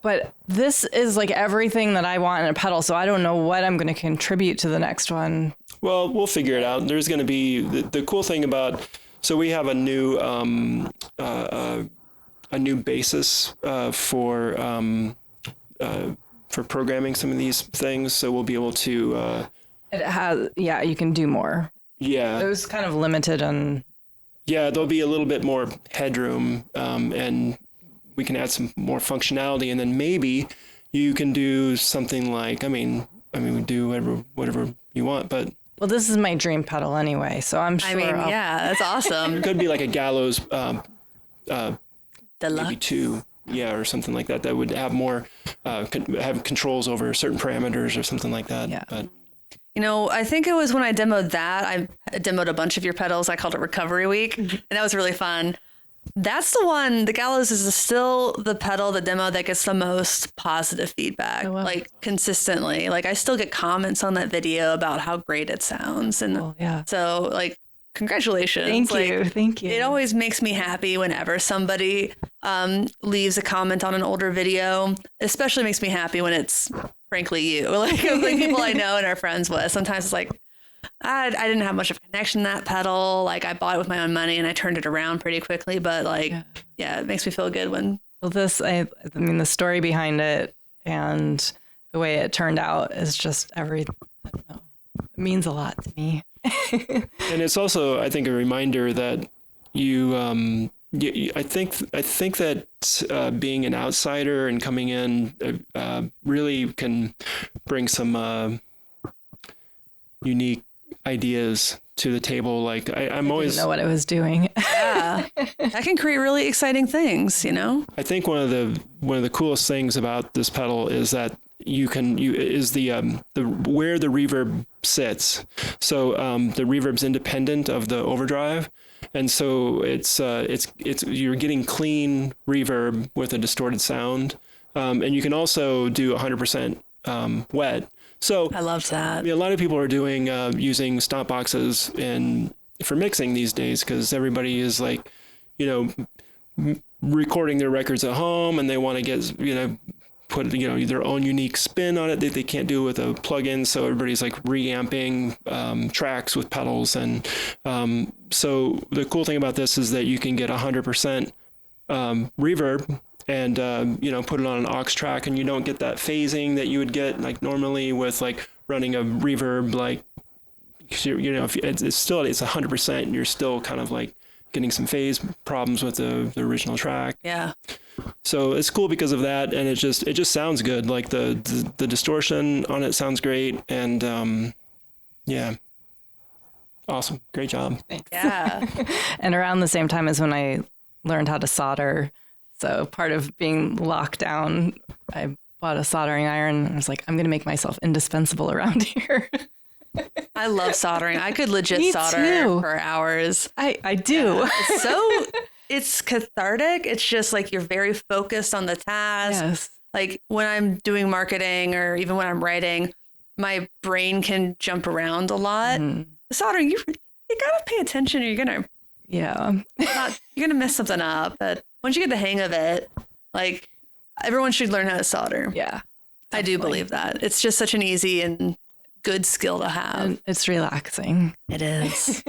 Speaker 2: But this is like everything that I want in a pedal. So I don't know what I'm going to contribute to the next one.
Speaker 3: Well, we'll figure it out. There's going to be the cool thing about, so we have a new basis for programming some of these things. So we'll be able to,
Speaker 2: it has, you can do more.
Speaker 3: Yeah.
Speaker 2: It was kind of limited on.
Speaker 3: Yeah, there'll be a little bit more headroom, and we can add some more functionality, and then maybe you can do something like, we do whatever you want, but.
Speaker 2: Well, this is my dream pedal anyway, so I'm sure.
Speaker 1: That's awesome.
Speaker 3: It could be like a Gallows,
Speaker 1: Deluxe.
Speaker 3: maybe 2, or something like that. That would have more, have controls over certain parameters or something like that.
Speaker 2: Yeah.
Speaker 3: But.
Speaker 1: I think it was when I demoed that. I demoed a bunch of your pedals. I called it Recovery Week, and that was really fun. That's the one, the Gallows is still the pedal, the demo that gets the most positive feedback, like consistently. Like I still get comments on that video about how great it sounds. And so like, congratulations.
Speaker 2: Thank you.
Speaker 1: It always makes me happy whenever somebody leaves a comment on an older video. It especially makes me happy when it's frankly you, like people I know and are friends with. Sometimes it's like, I didn't have much of a connection to that pedal. Like I bought it with my own money and I turned it around pretty quickly. But it makes me feel good when.
Speaker 2: Well, the story behind it and the way it turned out is just it means a lot to me.
Speaker 3: And it's also, I think, a reminder that I think that being an outsider and coming in really can bring some unique ideas to the table. Like I'm always
Speaker 2: didn't know what I was doing.
Speaker 1: Yeah, that can create really exciting things.
Speaker 3: I think one of the coolest things about this pedal is that is the where the reverb sits. So the reverb's independent of the overdrive, and so it's you're getting clean reverb with a distorted sound, and you can also do 100% wet. So
Speaker 1: I loved that.
Speaker 3: A lot of people are doing using stomp boxes for mixing these days because everybody is like, recording their records at home and they want to get put their own unique spin on it that they can't do with a plugin. So everybody's like reamping tracks with pedals, and so the cool thing about this is that you can get 100% reverb. And, put it on an aux track, and you don't get that phasing that you would get like normally with like running a reverb, like, if it's 100%, you're still kind of like getting some phase problems with the original track.
Speaker 1: Yeah.
Speaker 3: So it's cool because of that. And it just sounds good. Like the distortion on it sounds great. And, awesome. Great job.
Speaker 2: Thanks.
Speaker 1: Yeah.
Speaker 2: And around the same time as when I learned how to solder. So part of being locked down, I bought a soldering iron and I was like, I'm going to make myself indispensable around here.
Speaker 1: I love soldering. I could legit
Speaker 2: Me
Speaker 1: solder
Speaker 2: too.
Speaker 1: for hours.
Speaker 2: I do.
Speaker 1: It's cathartic. It's just like you're very focused on the task.
Speaker 2: Yes.
Speaker 1: Like when I'm doing marketing or even when I'm writing, my brain can jump around a lot. Soldering, you gotta pay attention or you're gonna mess something up. But once you get the hang of it, like everyone should learn how to solder.
Speaker 2: Yeah.
Speaker 1: I do believe that. It's just such an easy and good skill to have.
Speaker 2: And it's relaxing.
Speaker 1: It is.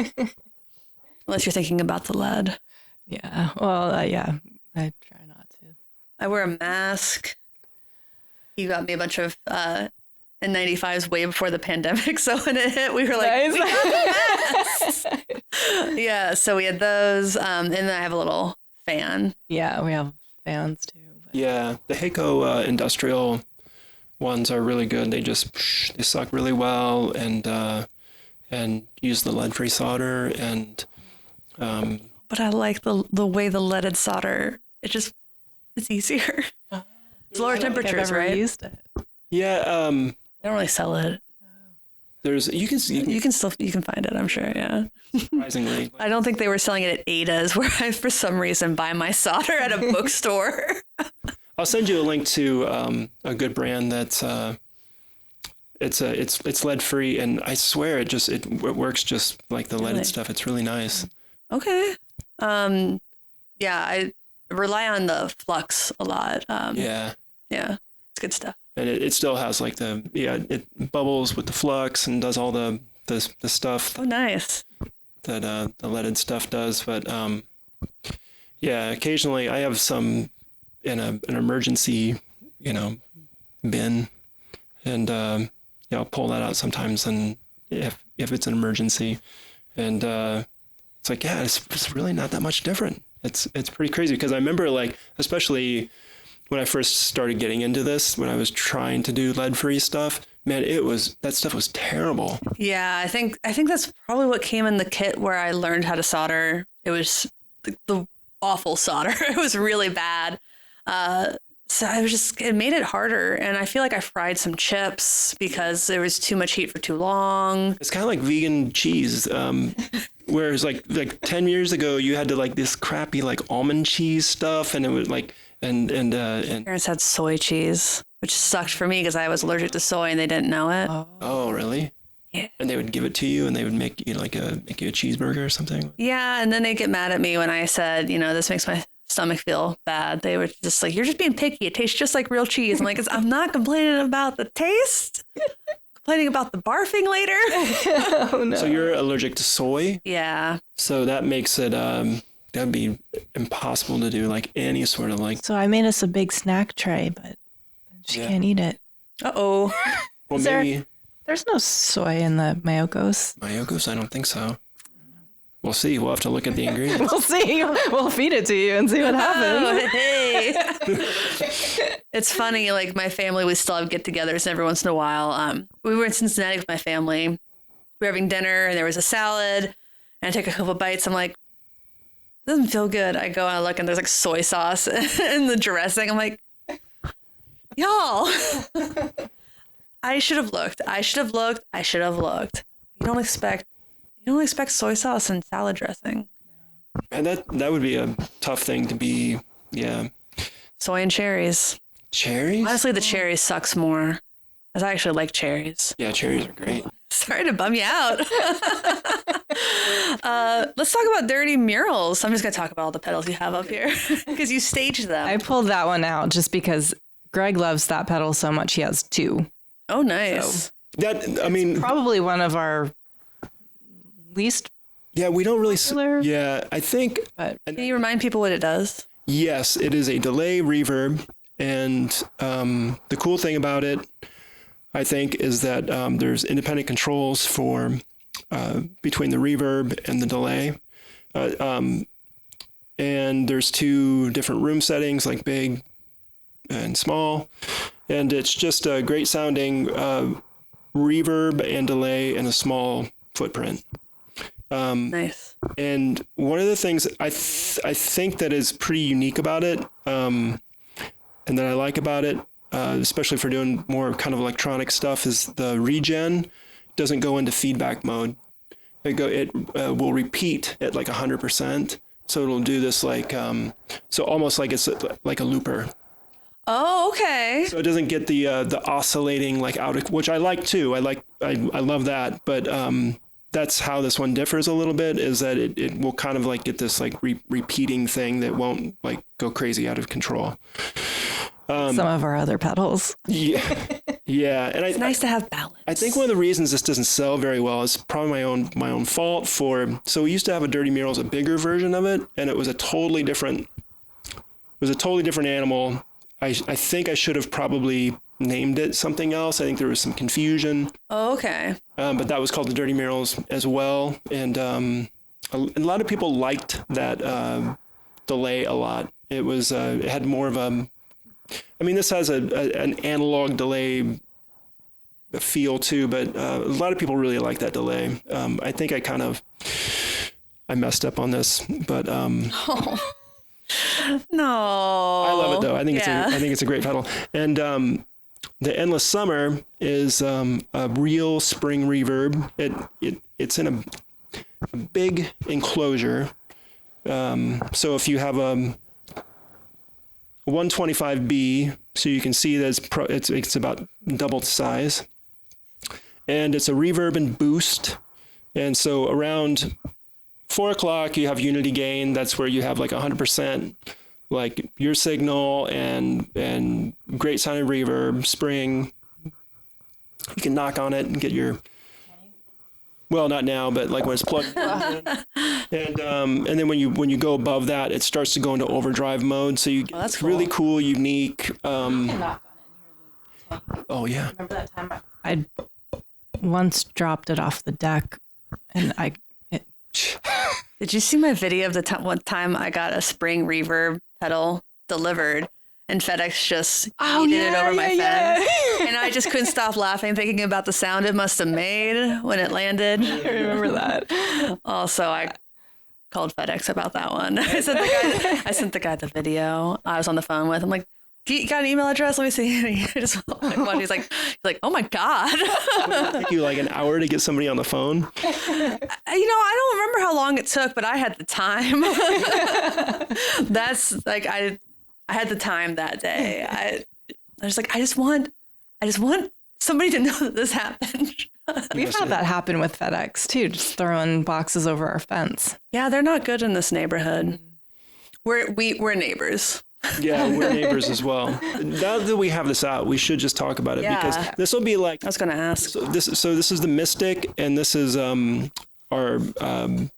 Speaker 1: Unless you're thinking about the lead.
Speaker 2: Yeah. Well, yeah. I try not to.
Speaker 1: I wear a mask. You got me a bunch of N95s way before the pandemic. So when it hit, we were like,
Speaker 2: Nice.
Speaker 1: we got the masks. Yeah. So we had those. And then I have a little fan.
Speaker 2: Yeah, we have fans too. But.
Speaker 3: Yeah, the Heiko industrial ones are really good. They just they suck really well and use the lead-free solder and.
Speaker 1: But I like the way the leaded solder. It's easier. It's lower temperatures, right?
Speaker 2: Used it.
Speaker 3: Yeah.
Speaker 1: They don't really sell it.
Speaker 3: You can
Speaker 1: find it, I'm sure. Yeah.
Speaker 3: Surprisingly.
Speaker 1: I don't think they were selling it at Ada's, where I, for some reason, buy my solder at a bookstore.
Speaker 3: I'll send you a link to a good brand that's it's lead free, and I swear it works just like the leaded stuff. It's really nice.
Speaker 1: Okay. Yeah, I rely on the flux a lot.
Speaker 3: Yeah,
Speaker 1: it's good stuff.
Speaker 3: and it still has like it bubbles with the flux and does all the stuff.
Speaker 1: Oh, nice.
Speaker 3: That the leaded stuff does, but yeah, occasionally I have some in an emergency, bin, and I'll pull that out sometimes, and if it's an emergency, and it's like, yeah, it's really not that much different. It's pretty crazy, because I remember, like, especially when I first started getting into this, when I was trying to do lead-free stuff, man, that stuff was terrible.
Speaker 1: Yeah, I think that's probably what came in the kit where I learned how to solder. It was the awful solder. It was really bad. So it made it harder. And I feel like I fried some chips because there was too much heat for too long.
Speaker 3: It's kind of like vegan cheese. Whereas like 10 years ago, you had to like this crappy like almond cheese stuff, and it was like and
Speaker 1: parents had soy cheese, which sucked for me because I was allergic to soy and they didn't know it.
Speaker 3: Oh, really?
Speaker 1: Yeah.
Speaker 3: And they would give it to you, and they would make you make you a cheeseburger or something.
Speaker 1: Yeah, and then they'd get mad at me when I said, this makes my stomach feel bad. They were just like, you're just being picky. It tastes just like real cheese. I'm like, I'm not complaining about the taste. Complaining about the barfing later.
Speaker 2: Oh, no.
Speaker 3: So you're allergic to soy?
Speaker 1: Yeah.
Speaker 3: So that makes it that'd be impossible to do like any sort of like.
Speaker 2: So I made us a big snack tray, but she can't eat it.
Speaker 1: Uh-oh.
Speaker 3: Well, maybe.
Speaker 2: There's no soy in the Mayokos.
Speaker 3: Mayokos? I don't think so. We'll see. We'll have to look at the ingredients.
Speaker 2: We'll see. We'll feed it to you and see what happens.
Speaker 1: Oh, hey. It's funny, like my family, we still have get-togethers every once in a while. We were in Cincinnati with my family. We were having dinner, and there was a salad, and I take a couple bites. I'm like, doesn't feel good. I go and I look, and there's like soy sauce in the dressing. I'm like, y'all, I should have looked. You don't expect soy sauce in salad dressing.
Speaker 3: And that would be a tough thing to be. Yeah.
Speaker 1: Soy and cherries.
Speaker 3: Cherries?
Speaker 1: Honestly, the cherries sucks more. Because I actually like cherries.
Speaker 3: Yeah, cherries are great.
Speaker 1: Sorry to bum you out. Let's talk about dirty murals. I'm just going to talk about all the pedals you have up here. Because you staged them.
Speaker 2: I pulled that one out just because Greg loves that pedal so much. He has two.
Speaker 1: Oh, nice.
Speaker 2: So probably one of our least.
Speaker 3: Yeah, we don't really.
Speaker 2: Popular.
Speaker 3: Yeah, I think.
Speaker 2: But
Speaker 1: can you remind people what it does?
Speaker 3: Yes, it is a delay reverb, and the cool thing about it, I think, is that there's independent controls for between the reverb and the delay, and there's two different room settings, like big and small, and it's just a great sounding reverb and delay in a small footprint.
Speaker 1: Nice.
Speaker 3: And one of the things I think that is pretty unique about it, and that I like about it, especially for doing more kind of electronic stuff, is the regen doesn't go into feedback mode. It will repeat at like 100%. So it'll do this like, so almost like it's like a looper.
Speaker 1: Oh, okay.
Speaker 3: So it doesn't get the oscillating like out of, which I like too. I love that. But that's how this one differs a little bit, is that it will kind of like get this like repeating thing that won't like go crazy out of control.
Speaker 2: Some of our other pedals.
Speaker 3: Yeah. Yeah. And
Speaker 1: it's nice to have balance.
Speaker 3: I think one of the reasons this doesn't sell very well is probably my own fault so we used to have a Dirty Murals, a bigger version of it, and it was a totally different animal. I think I should have probably named it something else. I think there was some confusion.
Speaker 1: Oh, okay.
Speaker 3: But that was called the Dirty Murals as well. And a lot of people liked that delay a lot. It was it had more of a, I mean, this has an analog delay feel too, but a lot of people really like that delay. I think I messed up on this, but
Speaker 1: Oh. No.
Speaker 3: I love it though. I think it's a great pedal. And the Endless Summer is a real spring reverb. It's in a big enclosure. So if you have a 125B, so you can see that it's about double the size, and it's a reverb and boost. And so around 4 o'clock, you have unity gain. That's where you have like 100%, like your signal and great sounding reverb, spring. You can knock on it and get your, well, not now, but like when it's plugged in. And then when you go above that, it starts to go into overdrive mode. So it's cool. Really cool, unique. Oh yeah.
Speaker 2: Remember that time I once dropped it off the deck, and
Speaker 1: Did you see my video of the one time I got a spring reverb pedal delivered and FedEx just yeeted it over my fence? And I just couldn't stop laughing, thinking about the sound it must have made when it landed.
Speaker 2: I remember that.
Speaker 1: Also, I called FedEx about that one. I sent the guy the video I was on the phone with. I'm like, you got an email address? Let me see. He's like, oh my God.
Speaker 3: It took you like an hour to get somebody on the phone?
Speaker 1: I don't remember how long it took, but I had the time. That's like, I had the time that day. I was like, I just want somebody to know that this happened.
Speaker 2: We've had that happen with FedEx too, just throwing boxes over our fence.
Speaker 1: Yeah, they're not good in this neighborhood. We're neighbors.
Speaker 3: Yeah, we're neighbors as well. Now that we have this out, we should just talk about it, because this will be like,
Speaker 1: I was going to ask.
Speaker 3: So this is the Mystic, and this is our thing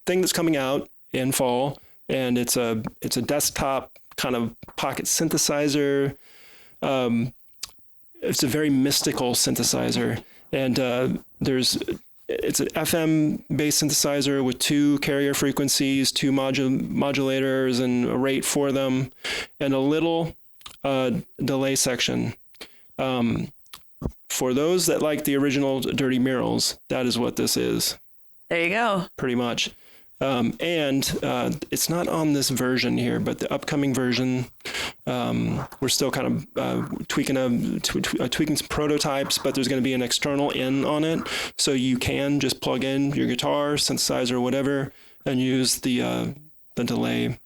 Speaker 3: that's coming out in fall, and it's a desktop kind of pocket synthesizer. It's a very mystical synthesizer, and it's an FM-based synthesizer with 2 carrier frequencies, 2 modulators, and a rate for them, and a little delay section. For those that like the original Dirty Murals, that is what this is.
Speaker 1: There you go.
Speaker 3: Pretty much. And it's not on this version here, but the upcoming version, we're still kind of tweaking some prototypes, but there's going to be an external in on it, so you can just plug in your guitar, synthesizer, whatever, and use the delay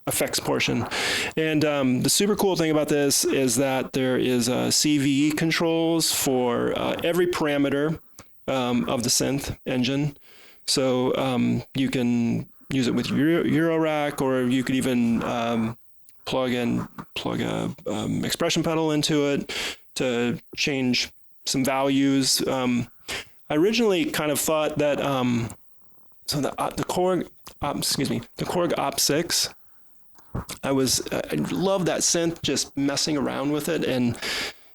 Speaker 3: effects portion. And the super cool thing about this is that there is CV controls for every parameter of the synth engine. So you can use it with Eurorack, or you could even plug a expression pedal into it to change some values. I originally kind of thought that the Korg Op 6. I love that synth, just messing around with it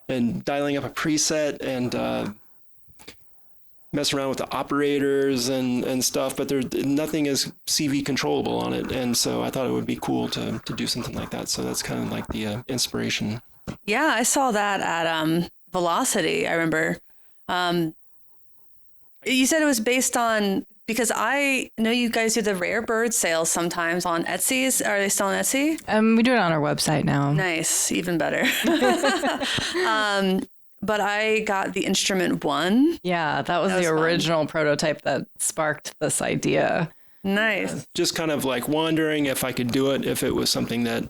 Speaker 3: and dialing up a preset and mess around with the operators and stuff, but nothing is CV controllable on it, and so I thought it would be cool to do something like that. So that's kind of like the inspiration.
Speaker 1: Yeah, I saw that at Velocity. I remember. You said it was based on, because I know you guys do the rare bird sales sometimes on Etsy. Are they still on Etsy?
Speaker 2: We do it on our website now.
Speaker 1: Nice, even better. but I got the Instrument One.
Speaker 2: Yeah, that was the original prototype that sparked this idea.
Speaker 1: Nice.
Speaker 3: Just kind of like wondering if I could do it, if it was something that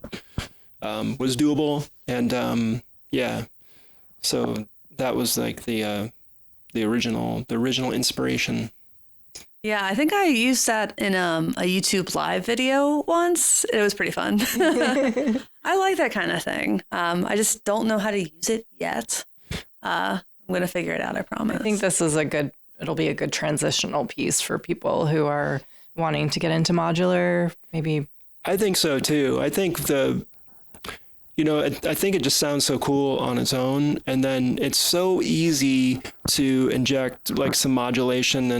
Speaker 3: was doable. And yeah, so that was like the original inspiration.
Speaker 1: Yeah, I think I used that in a YouTube live video once. It was pretty fun. I like that kind of thing. I just don't know how to use it yet. I'm going to figure it out, I promise.
Speaker 2: I think this is it'll be a good transitional piece for people who are wanting to get into modular, maybe.
Speaker 3: I think so too. I think I think it just sounds so cool on its own, and then it's so easy to inject like some modulation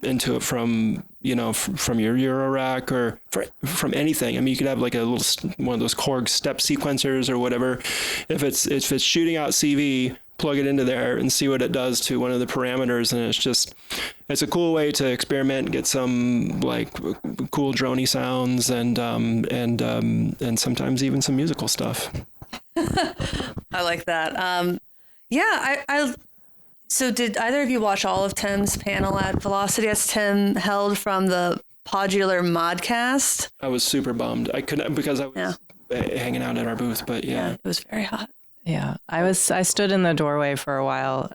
Speaker 3: into it from your Euro rack or from anything. I mean, you could have like a little one of those Korg step sequencers or whatever. If it's shooting out CV, plug it into there and see what it does to one of the parameters, and it's a cool way to experiment, get some like cool droney sounds and sometimes even some musical stuff.
Speaker 1: I like that. So did either of you watch all of Tim's panel at Velocity as Tim held from the Modular Modcast?
Speaker 3: I was super bummed. I couldn't because I was hanging out at our booth, but yeah.
Speaker 1: It was very hot.
Speaker 2: Yeah, I stood in the doorway for a while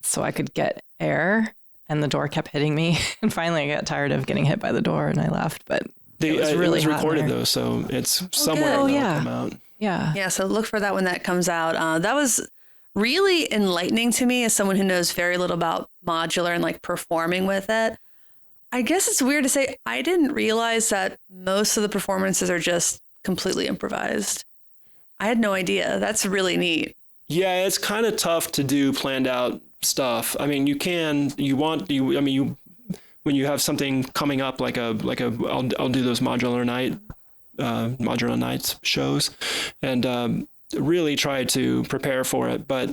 Speaker 2: so I could get air, and the door kept hitting me. And finally I got tired of getting hit by the door and I left, but it was really
Speaker 3: it was recorded though, so it's somewhere it'll come out.
Speaker 2: Yeah.
Speaker 1: Yeah, so look for that when that comes out. That was really enlightening to me as someone who knows very little about modular and like performing with it. I guess it's weird to say I didn't realize that most of the performances are just completely improvised. I had no idea. That's really neat.
Speaker 3: Yeah, it's kind of tough to do planned out stuff. I mean, when you have something coming up like I'll do those modular nights shows and really try to prepare for it, but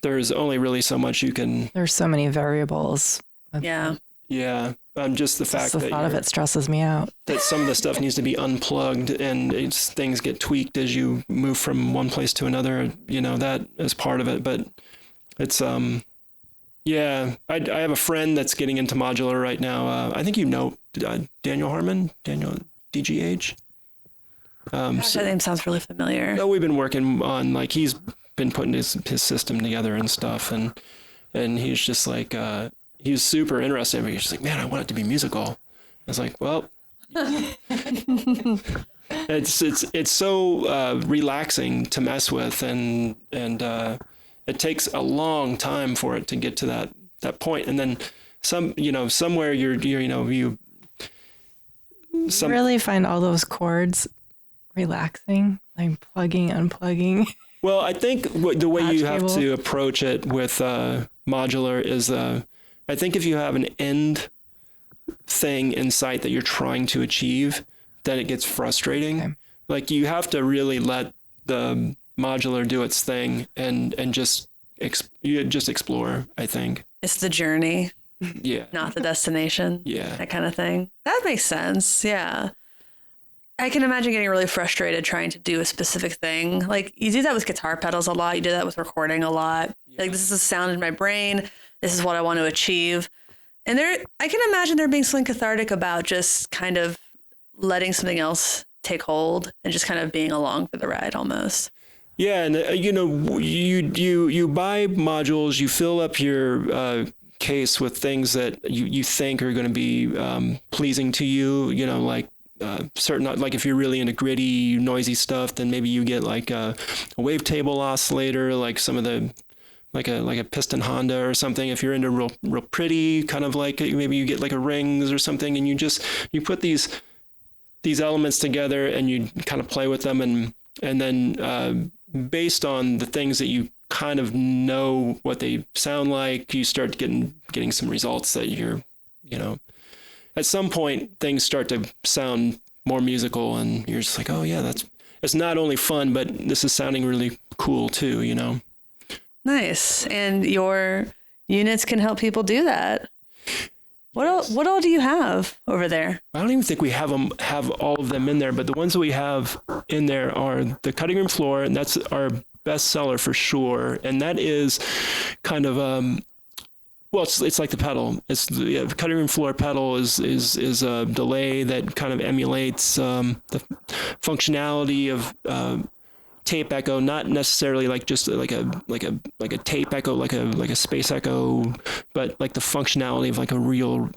Speaker 3: there's only really so much you can.
Speaker 2: There's so many variables.
Speaker 1: Yeah.
Speaker 3: Just the fact
Speaker 2: that the thought of it stresses me out.
Speaker 3: That some of the stuff needs to be unplugged and things get tweaked as you move from one place to another. That is part of it, but it's I have a friend that's getting into modular right now. I think Daniel Harmon, Daniel DGH.
Speaker 1: That name sounds really familiar.
Speaker 3: So we've been working on he's been putting his system together and stuff, and he's just like. He was super interested. He's just like, man, I want it to be musical. I was like, well, it's so relaxing to mess with, and it takes a long time for it to get to that point. And then somewhere you
Speaker 2: really find all those chords relaxing, like plugging, unplugging.
Speaker 3: Well, I think the way you have to approach it with modular is. I think if you have an end thing in sight that you're trying to achieve, then it gets frustrating. Okay. Like you have to really let the modular do its thing and just explore, I think.
Speaker 1: It's the journey.
Speaker 3: Yeah.
Speaker 1: Not the destination.
Speaker 3: Yeah.
Speaker 1: That kind of thing. That makes sense. Yeah. I can imagine getting really frustrated trying to do a specific thing. Like you do that with guitar pedals a lot. You do that with recording a lot. Yeah. Like this is a sound in my brain. This is what I want to achieve. And I can imagine there being something cathartic about just kind of letting something else take hold and just kind of being along for the ride almost.
Speaker 3: Yeah. And, you buy modules, you fill up your case with things that you think are going to be pleasing to you, certain, like if you're really into gritty, noisy stuff, then maybe you get like a wavetable oscillator, like some of the like a piston Honda or something. If you're into real pretty, kind of like maybe you get like a rings or something, and you put these elements together and you kind of play with them, and then based on the things that you kind of know what they sound like, you start getting some results that you're at some point things start to sound more musical, and you're just like, oh yeah, it's not only fun, but this is sounding really cool too,
Speaker 1: Nice. And your units can help people do that. What all do you have over there?
Speaker 3: I don't even think we have all of them in there, but the ones that we have in there are the cutting room floor, and that's our bestseller for sure. And that is kind of well, it's like the pedal. It's the cutting room floor pedal is a delay that kind of emulates the functionality of tape echo, not necessarily like just like a tape echo, like a space echo, but like the functionality of like a real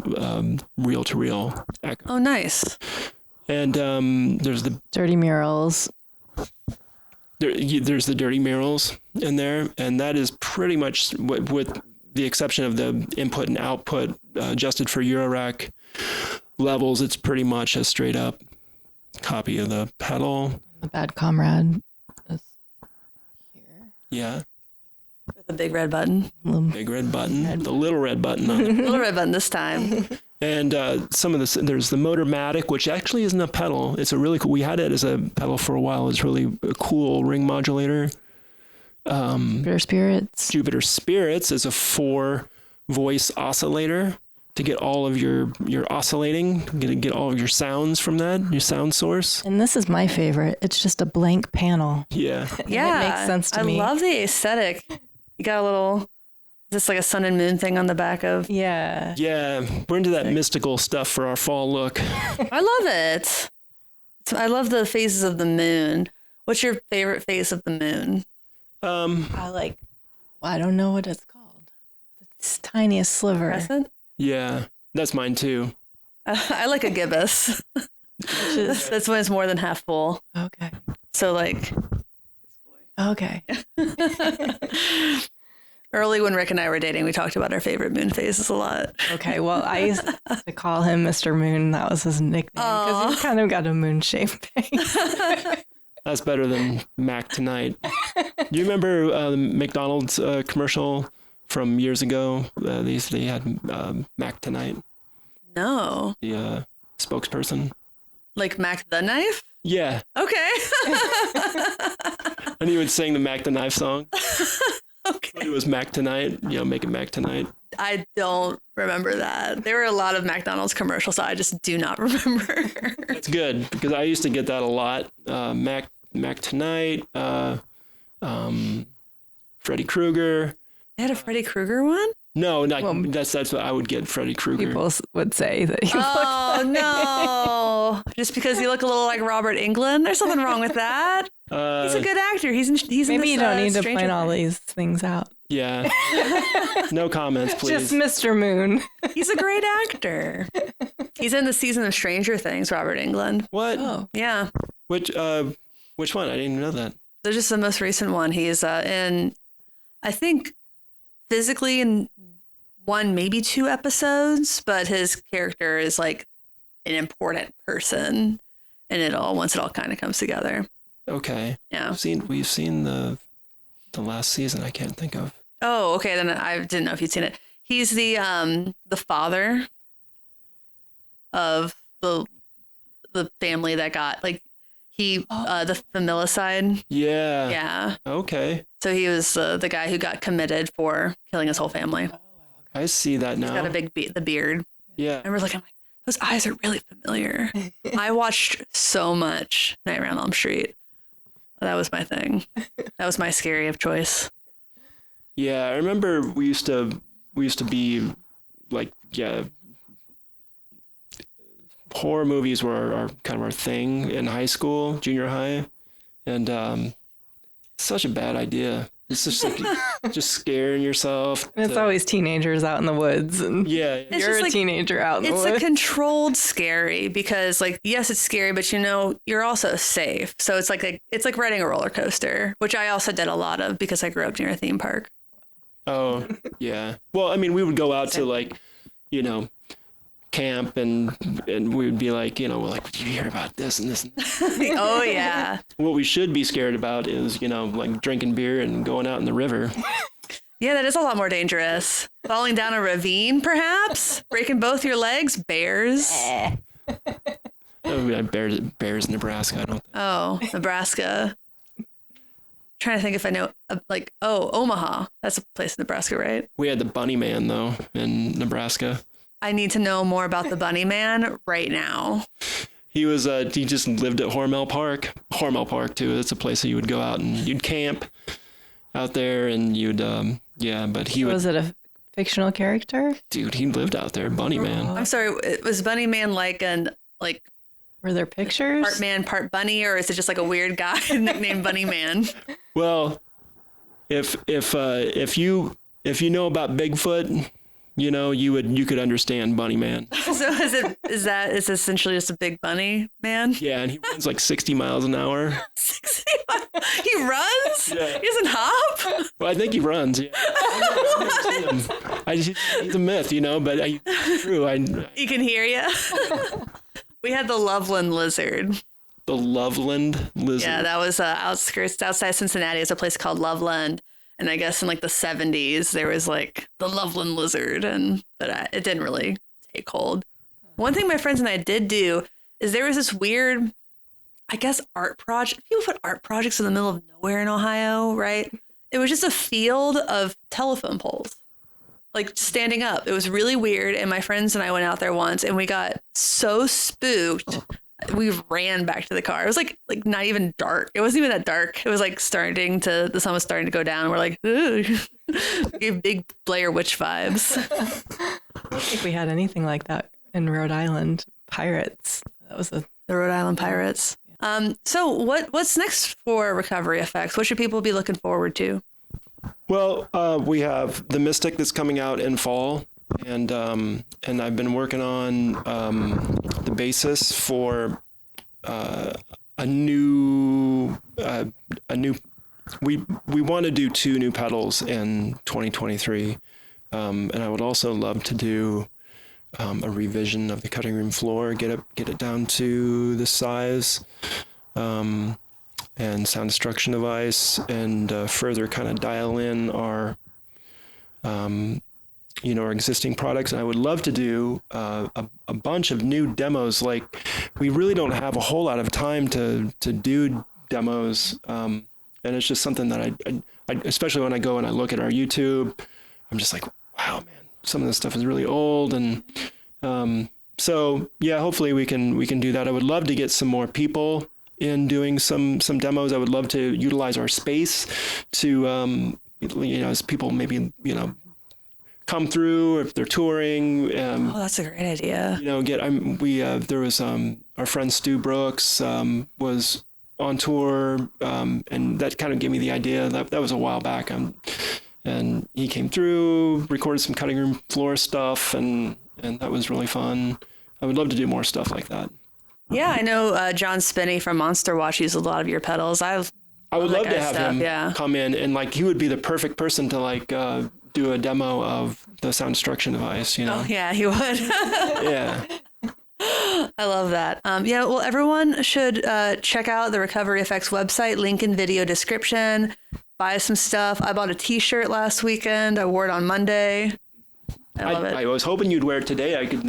Speaker 3: to reel echo.
Speaker 1: Oh, nice.
Speaker 3: And there's the
Speaker 2: Dirty murals.
Speaker 3: there's the dirty murals in there, and that is pretty much with the exception of the input and output adjusted for Eurorack levels. It's pretty much a straight up copy of the pedal.
Speaker 2: The Bad Comrade is here.
Speaker 3: Yeah.
Speaker 1: With a big red button.
Speaker 3: Big red button. The little red button on it.
Speaker 1: Little red button this time.
Speaker 3: And some of this, there's the Motormatic, which actually isn't a pedal. It's a really cool, we had it as a pedal for a while. It's really a cool ring modulator. Jupiter Spirits is a 4-voice oscillator to get all of your oscillating, get all of your sounds from that, your sound source.
Speaker 2: And this is my favorite. It's just a blank panel.
Speaker 3: Yeah.
Speaker 1: Yeah.
Speaker 2: It makes sense to me.
Speaker 1: I love the aesthetic. You got a little, just like a sun and moon thing on the back of.
Speaker 2: Yeah.
Speaker 3: Yeah. We're into that mystical stuff for our fall look.
Speaker 1: I love it. I love the phases of the moon. What's your favorite phase of the moon?
Speaker 2: I don't know what it's called. It's tiniest sliver.
Speaker 1: Crescent?
Speaker 3: Yeah. That's mine too.
Speaker 1: I like a gibbous. That's when it's more than half full.
Speaker 2: Okay.
Speaker 1: So like.
Speaker 2: Okay.
Speaker 1: Early when Rick and I were dating, we talked about our favorite moon phases a lot.
Speaker 2: Okay. Well, I used to call him Mr. Moon. That was his nickname because he's kind of got a moon-shaped face.
Speaker 3: That's better than Mac Tonight. Do you remember the McDonald's commercial from years ago? They had Mac Tonight.
Speaker 1: No.
Speaker 3: The spokesperson.
Speaker 1: Like Mac the Knife?
Speaker 3: Yeah.
Speaker 1: Okay.
Speaker 3: And he would sing the Mac the Knife song.
Speaker 1: Okay.
Speaker 3: It was Mac Tonight. Make it Mac Tonight.
Speaker 1: I don't remember that. There were a lot of McDonald's commercials that I just do not remember.
Speaker 3: It's good because I used to get that a lot. Mac Tonight, Freddy Krueger.
Speaker 1: They had a Freddy Krueger one?
Speaker 3: No, that's what I would get, Freddy Krueger.
Speaker 2: People would say that you
Speaker 1: Oh, no. Just because you look a little like Robert Englund? There's something wrong with that. He's a good actor. He's in
Speaker 2: maybe
Speaker 1: this,
Speaker 2: you don't need to
Speaker 1: Stranger
Speaker 2: point all
Speaker 1: Things.
Speaker 2: these things out.
Speaker 3: Yeah. No comments, please.
Speaker 2: Just Mr. Moon.
Speaker 1: He's a great actor. He's in the season of Stranger Things, Robert Englund.
Speaker 3: What?
Speaker 2: Oh.
Speaker 1: Yeah.
Speaker 3: Which one? I didn't even know that.
Speaker 1: They're just the most recent one. He's in, I think, physically in 1, maybe 2 episodes, but his character is like an important person in it all once it all kind of comes together.
Speaker 3: Okay.
Speaker 1: Yeah.
Speaker 3: We've seen the last season. I can't think of.
Speaker 1: Oh, okay. Then I didn't know if you'd seen it. He's the father of the family that got the familicide.
Speaker 3: Yeah.
Speaker 1: Yeah.
Speaker 3: Okay.
Speaker 1: So he was the guy who got committed for killing his whole family.
Speaker 3: I see that now.
Speaker 1: He's got a big the beard.
Speaker 3: Yeah.
Speaker 1: I remember I'm like, those eyes are really familiar. I watched so much Nightmare on Elm Street. That was my thing. That was my scary of choice.
Speaker 3: Yeah, I remember we used to be like, yeah, horror movies were our kind of our thing in high school, junior high, and such a bad idea. It's just like just scaring yourself.
Speaker 2: And it's always teenagers out in the woods, and
Speaker 3: yeah,
Speaker 1: It's
Speaker 2: you're
Speaker 1: just
Speaker 2: a
Speaker 1: like-
Speaker 2: teenager out in the
Speaker 1: It's
Speaker 2: woods.
Speaker 1: a controlled scary because, like, yes, it's scary, but you're also safe. So it's like riding a roller coaster, which I also did a lot of because I grew up near a theme park.
Speaker 3: Oh, yeah. Well, I mean, we would go out to like, camp and we would be like, we're like, did you hear about this and this? And this?
Speaker 1: Oh yeah.
Speaker 3: What we should be scared about is, like drinking beer and going out in the river.
Speaker 1: Yeah, that is a lot more dangerous. Falling down a ravine, perhaps? Breaking both your legs? Bears?
Speaker 3: Oh, we had bears in Nebraska. I don't.
Speaker 1: Oh, Nebraska. Trying to think if I know, Omaha. That's a place in Nebraska, right?
Speaker 3: We had the Bunnyman though in Nebraska.
Speaker 1: I need to know more about the Bunnyman right now.
Speaker 3: He was he just lived at Hormel Park too. It's a place that you would go out and you'd camp out there, and you'd but he
Speaker 2: Was it a fictional character?
Speaker 3: dude, he lived out there, Bunnyman.
Speaker 1: I'm sorry, was Bunnyman like
Speaker 2: Were there pictures?
Speaker 1: part man, part bunny, or is it just like a weird guy nicknamed Bunnyman?
Speaker 3: Well, if you know about Bigfoot, you know, you could understand Bunnyman.
Speaker 1: So is it's essentially just a big bunny man?
Speaker 3: Yeah, and he runs like 60 miles an hour.
Speaker 1: 60 miles. He runs?
Speaker 3: Yeah.
Speaker 1: He doesn't hop?
Speaker 3: Well, I think he runs. Yeah. I've never seen him. He's a myth, you know, but it's true.
Speaker 1: He can hear you. We had the Loveland lizard.
Speaker 3: The Loveland lizard.
Speaker 1: Yeah, that was outside Cincinnati. It's a place called Loveland. And I guess in like the 70s, there was like the Loveland lizard, but it didn't really take hold. One thing my friends and I did do is there was this weird, I guess, art project. People put art projects in the middle of nowhere in Ohio, right? It was just a field of telephone poles, like standing up. It was really weird. And my friends and I went out there once and we got so spooked. We ran back to the car. It was like not even dark. It wasn't even that dark. It was like the sun was starting to go down. We're like, ooh, gave big Blair Witch vibes.
Speaker 2: I don't think we had anything like that in Rhode Island. Pirates. That was the
Speaker 1: Rhode Island Pirates. So what's next for Recovery Effects? What should people be looking forward to?
Speaker 3: Well, we have The Mystic that's coming out in fall. And I've been working on the basis for a new. We want to do 2 new pedals in 2023, and I would also love to do a revision of the cutting room floor, get it down to the size, and sound destruction device, and further kind of dial in our our existing products. And I would love to do a bunch of new demos. Like, we really don't have a whole lot of time to do demos. And it's just something that I especially when I go and I look at our YouTube, I'm just like, wow, man, some of this stuff is really old. And so yeah, hopefully we can do that. I would love to get some more people in doing some demos. I would love to utilize our space to, as people maybe, come through if they're touring.
Speaker 1: That's a great idea.
Speaker 3: There was our friend Stu Brooks was on tour, and that kind of gave me the idea. That was a while back, and he came through, recorded some cutting room floor stuff, and that was really fun. I would love to do more stuff like that.
Speaker 1: Yeah, I know John Spinney from Monster Watch uses a lot of your pedals. I
Speaker 3: would love to have him come in, and he would be the perfect person to do a demo of the sound destruction device,
Speaker 1: Oh, yeah, he would.
Speaker 3: Yeah.
Speaker 1: I love that. Well, everyone should check out the Recovery Effects website, link in video description, buy some stuff. I bought a t-shirt last weekend. I wore it on Monday. I love it.
Speaker 3: I was hoping you'd wear it today. I could,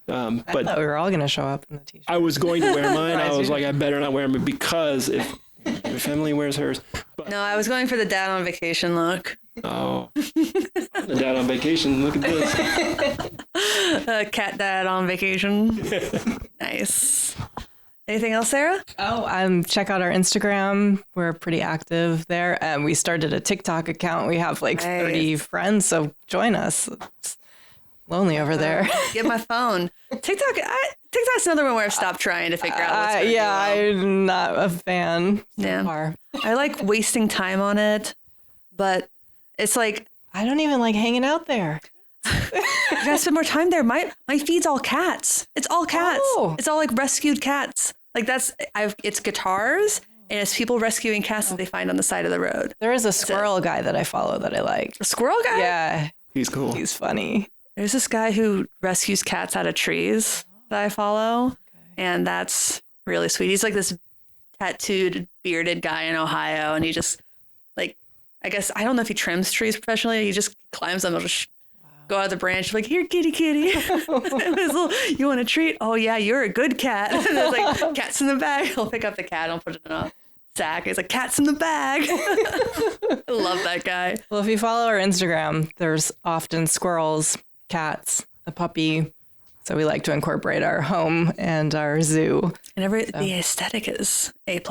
Speaker 2: I thought we were all going to show up in the t-shirt.
Speaker 3: I was going to wear mine. I was like, I better not wear them because if Emily wears hers. But,
Speaker 1: no, I was going for the dad on vacation look.
Speaker 3: Oh, the dad on vacation. Look at this.
Speaker 1: Cat dad on vacation. Nice. Anything else, Sarah?
Speaker 2: Oh, check out our Instagram. We're pretty active there. And we started a TikTok account. We have 30 friends, so join us. It's lonely over there.
Speaker 1: Get my phone. TikTok's another one where I've stopped trying to figure out what's going on.
Speaker 2: I'm not a fan so far.
Speaker 1: I like wasting time on it, but it's like
Speaker 2: I don't even like hanging out there.
Speaker 1: You gotta spend more time there. My feed's all cats. It's all cats.
Speaker 2: Oh.
Speaker 1: It's all like rescued cats. Like it's guitars and it's people rescuing cats that they find on the side of the road.
Speaker 2: There is a squirrel guy that I follow that I like.
Speaker 1: A squirrel guy?
Speaker 2: Yeah.
Speaker 3: He's cool.
Speaker 2: He's funny.
Speaker 1: There's this guy who rescues cats out of trees that I follow. And that's really sweet. He's like this tattooed, bearded guy in Ohio. And he just I guess, I don't know if he trims trees professionally. He just climbs them. He'll just go out of the branch, like, here, kitty. You want a treat? Oh, yeah, you're a good cat. And there's like cats in the bag. He'll pick up the cat and put it in a sack. He's like, cats in the bag. I love that guy.
Speaker 2: Well, if you follow our Instagram, there's often squirrels, cats, a puppy, So we like to incorporate our home and our zoo.
Speaker 1: And the aesthetic is A+. A+.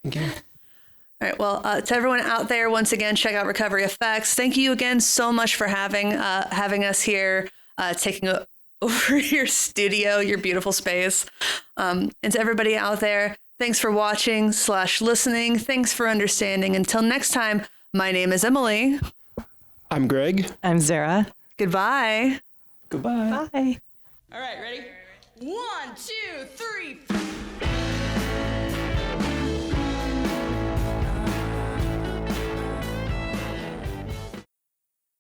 Speaker 3: Okay.
Speaker 1: All right. Well, to everyone out there, once again, check out Recovery Effects. Thank you again so much for having us here, taking over your studio, your beautiful space. And to everybody out there, thanks for watching / listening. Thanks for understanding. Until next time, my name is Emily.
Speaker 3: I'm Greg.
Speaker 2: I'm Zera.
Speaker 1: Goodbye.
Speaker 3: Goodbye.
Speaker 2: Bye.
Speaker 4: All right, ready? 1, 2, 3, 4.